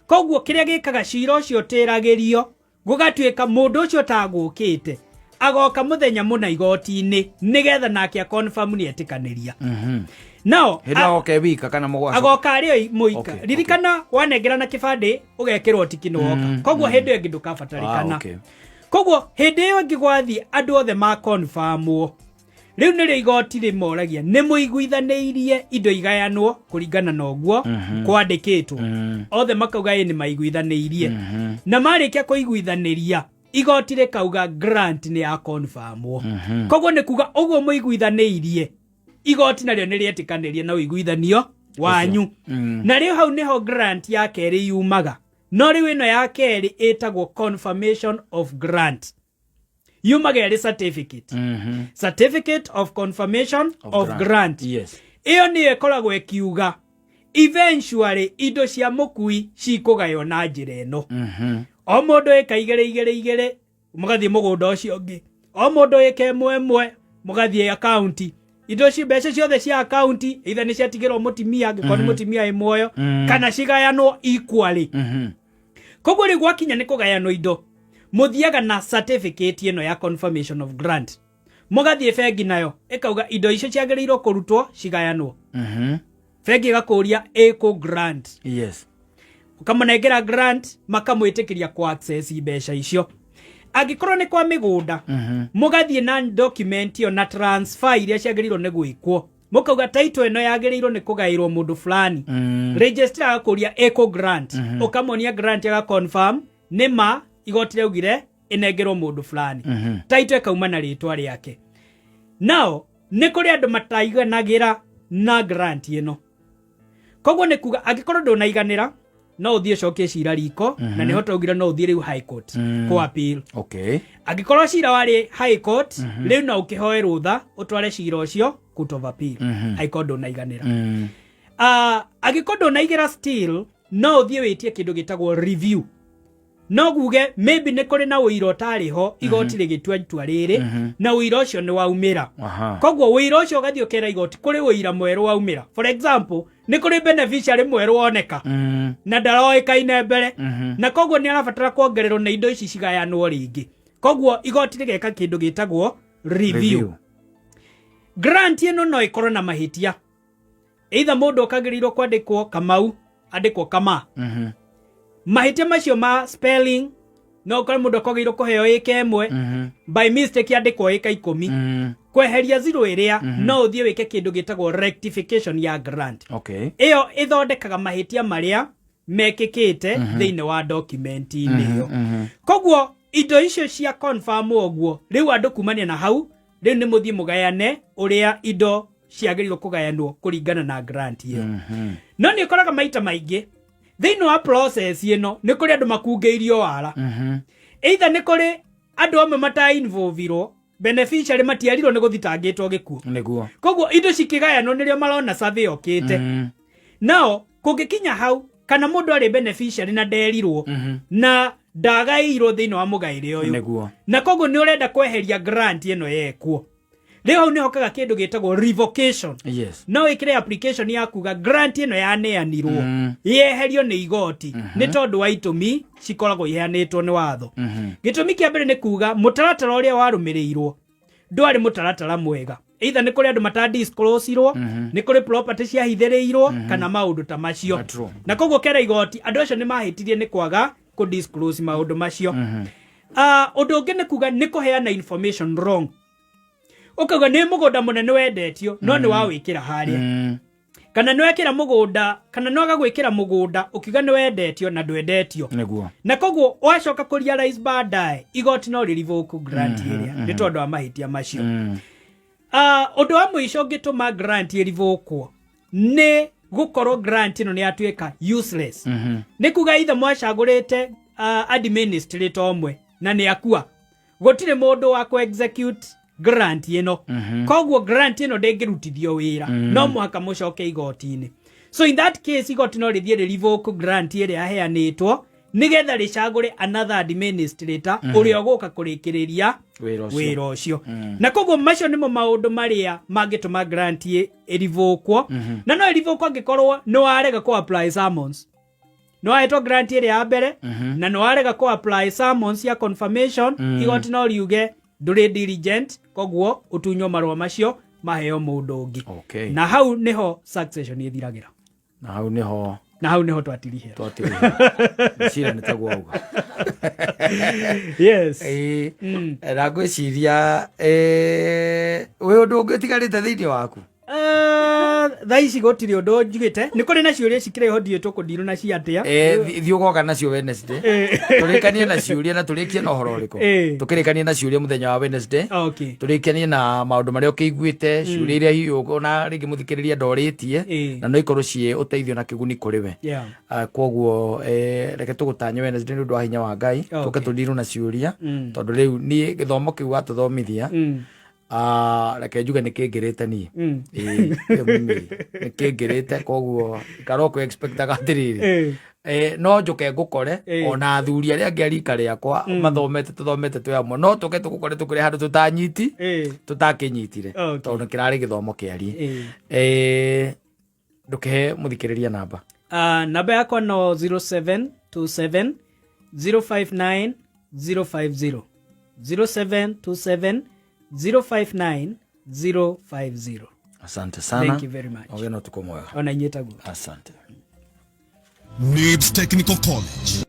koguo kiria gikaga cira ucio tiragirio gugatuika mundu ucio tagukite agoka muthenya muna igoti-ini nigetha nake confirm ni etikaniria nao agoka wika kana mugwaco agoka ari muika ririkana wanengera na kibande ugekirwo tikinoka koguo hindi ingi ndukabatarikana koguo hindi iyo ngigwathi andu othe ma confirmwo riu nirio igoti rimoragia ni muiguithaniirie indo igayanwo kuringana na uguo kwandikitwo othe makauga ni maiguithaniirie na marikia kuiguithaniria igoti rikauga grant ni ya confirmwo koguo ni kuga uguo muiguithaniirie igoti nario nirietikanirie na uiguithanio wanyu na riu hau niho grant ya keri yumaga no riu ino ya keri itagwo confirmation of grant yumaga ri certificate certificate of confirmation of grant iyo ni ekoragwo ekiuga eventually indo cia mukui cikugayo na njira ino o mundu ekaigere mugathie mugunda ucio ungi o mundu eke mwemwe mugathie account indo ci mbeca ciothe cia account either nĩ ciatigĩrwo mũtimia angĩkorwo nĩ mũtimia ĩ muoyo kana cigayanwo equally. Koguo rĩu gwakinya nĩ kũgayanwo indo mũthiaga na certificate ĩno ya confirmation of grant, mũgathiĩ bengi nayo ĩkauga indo icio ciagĩrĩirwo kũrutwo cigayanwo. Bengi ĩgakũria ĩkũ grant. Yes. Ũkamanengera grant makamwĩtĩkĩria kwa access mbeca icio. Angĩkorwo nĩ kwa mĩgũnda mũgathiĩ na document ĩyo na transfer iria ciagĩrĩirwo nĩ gwĩkwo, mũkauga title ĩno yagĩrĩirwo nĩ kũgaĩrwo mũndũ fulani. Registrar agakũria eco grant, ũkamonia grant ya confirm nĩma igoti rĩaugire ĩnengerwo mũndũ fulani. Title ĩkauma na rĩtwa rĩake. Now nĩ kũrĩ andũ mataiganagĩra na grant ĩno. Koguo nĩ kuga angĩkorwo ndũnaiganĩra no ũthiĩ cokie cira riko na nĩho twaugire no ũthiĩ rĩu high court kwa appeal. Okay. Angĩkorwo cira warĩ high court rĩu no ũkĩhoe rũtha ũtware cira ũcio court of appeal. High court ndũnaiganĩra. Angĩkorwo ndũnaigĩra still no ũthiĩ wĩtie kĩndũ gĩtagwo review. No guge maybe nĩ kũrĩ na ũira ũtarĩ ho igoti rĩgĩtua itua rĩrĩ na ũira ũcio nĩ waumĩra. Koguo ũira ũcio ũgathiĩ ũkera igoti kũrĩ ũira mwerũ waumĩra. For example, nĩ kũrĩ beneficiary mwerũ woneka na ndaroĩkaine mbere na koguo nĩ arabatara kuongererwo na indo ici cigayanwo rĩngĩ. Koguo igoti rĩgeka kĩndũ gĩtagwo review. Grant ĩno no ĩkorwo na mahĩtia. Either mũndũ akagĩrĩirwo kwandĩkwo Kamau andĩkwo Kama. Mahĩtia macio ma spelling no ũkore mũndũ akagĩrĩirwo kũheo ĩka ĩmwe by mistake andĩkwo ĩka 10. Kweheria zero ĩrĩa no ũthiĩ wĩke kĩndũ gĩtagwo rectification ya grant. Okay. Ĩyo ĩthondekaga mahĩtia marĩa mekĩkĩte thĩinĩ wa document-inĩ ĩyo. Koguo indo icio cia confirm ũguo rĩu andũ kumania na hau rĩu nĩ mũthiĩ mũgayane ũrĩa indo ciagĩrĩirwo kũgayanwo kũringana na grant ĩyo. No nĩ ũkoraga maita maingĩ thĩinĩ wa process ĩno nĩ kũrĩ andũ makungĩirio wara. Either nĩ kũrĩ andũ amwe mata-involvirwo beneficiary matiarirwo nĩ gũthitangĩtwo gĩkuũ. Nĩguo. Koguo indo cikĩgayanwo nĩrĩo marona survey okĩte. Nao kũngĩkinya hau kana mũndũ arĩ beneficiary na nderirwo na ndagaĩirwo thĩinĩ wa mũgaĩre ũyũ. Na koguo nĩ ũrenda kweheria grant ĩno yekwo. Rĩu hau nĩ hokaga kĩndũ gĩtagwo revocation. Yes. No wĩkĩre application ya kuga grant ĩno yaneanirwo yeherio nĩ igoti nĩ tondũ wa itũmi cikoragwo iheanĩtwo nĩ watho. Gĩtũmi kĩa mbere nĩ kuga mũtaratara ũrĩa warũmĩrĩirwo ndwarĩ mũtaratara mwega. Either nĩ kũrĩ andũ matadiscloseirwo, nĩ kũrĩ property ciahithĩrĩirwo kana maũndũ ta macio. Na koguo kera igoti andũ acio nĩ mahĩtirie nĩ kwaga kũdisclose maũndũ macio. Ũndũ ũngĩ nĩ kuga nĩ kũheana information wrong. Ũkauga nĩ mũgũnda mũnene wendetio no nĩ wa wĩkĩra harĩa. Kana nĩ wekĩra mũgũnda kana no agagwĩkĩra mũgũnda ũkiuga nĩ wendetio na ndwendetio. Na koguo wacoka kũrealize baadaye igoti no rĩrevoke grant ĩrĩa nĩ tondũ wa mahĩtia macio. Ũndũ wa mũico ũngĩtũma grant ĩrevokwo nĩ gũkorwo grant ĩno nĩ yatuĩka useless. Nĩ kuga either mwacagũrĩte administrator ũmwe na nĩ akua gũtirĩ mũndũ wa ku-execute grant ĩno. Koguo grant ĩno ndĩngĩrutithio wĩra no mũhaka mũcoke igoti-inĩ. So in that case igoti no rĩthiĩ rĩrevoke grant ĩrĩa yaheanĩtwo nĩgetha rĩcagũre another administrator ũrĩa ũgũka kũrĩkĩrĩria wĩra ũcio. Na koguo macio nĩmo maũndũ marĩa mangĩtũma grant ĩrevokwo. Na no ĩrevokwo angĩkorwo nĩ warega kũ apply summons. No ahetwo grant ĩrĩa ya mbere na no warega kũ apply summons ya confirmation igoti no riuge ndũrĩ diligent koguo ũtunywo marũa macio maheo mũndũ ũngĩ. Na hau nĩho succession ĩthiragĩra. Na hau nĩho twatirihĩra. Cira nĩ taguo uga. Yes. Na ngwĩciria wĩ ũndũ ũngĩ ũtigarĩte thĩinĩ waku? Thaa ici gũtirĩ ũndũ njugĩte. Nĩ kũrĩ na ciũria cikĩrĩ ho ndiĩ tũkũndirwo na ciatĩa. Thiĩ ũgoka nacio Wednesday. Tũrĩkanie na ciũria na tũrĩkie na ũhoro ũrĩkũ? Tũkĩrĩkanie na ciũria mũthenya wa Wednesday. Tũrĩkanie na maũndũ marĩa ũkĩiguĩte, ciũria iria hihi ona rĩngĩ mũthikĩrĩria ndorĩtie na no ikorwo ciĩ ũteithio na kĩguni kũrĩ we. Koguo reke tũgũtanye Wednesday nĩ ũndũ wa hinya wa Ngai tũke tũndirwo na ciũria tondũ rĩu niĩ gĩthomo kĩu watũthomithia reke njuge nĩ kĩngĩrĩte niĩ. Nĩ kĩngĩrĩte koguo ikarwo kwĩ expectaga atĩrĩrĩ no njuke ngukore ona athuri aria angi arika riakwa mathomete tuthomete twi amwe no tuke tukukore tukire handu tutanyiti tutakinyitire tondu kirari githomo kiari nduke muthikiriria namba namba yakwa no 0727 059 050 0727 059 050. Asante sana. Thank you very much. Ogeno tuko mwega. Ona nyetagu. Asante. NIBS Technical College,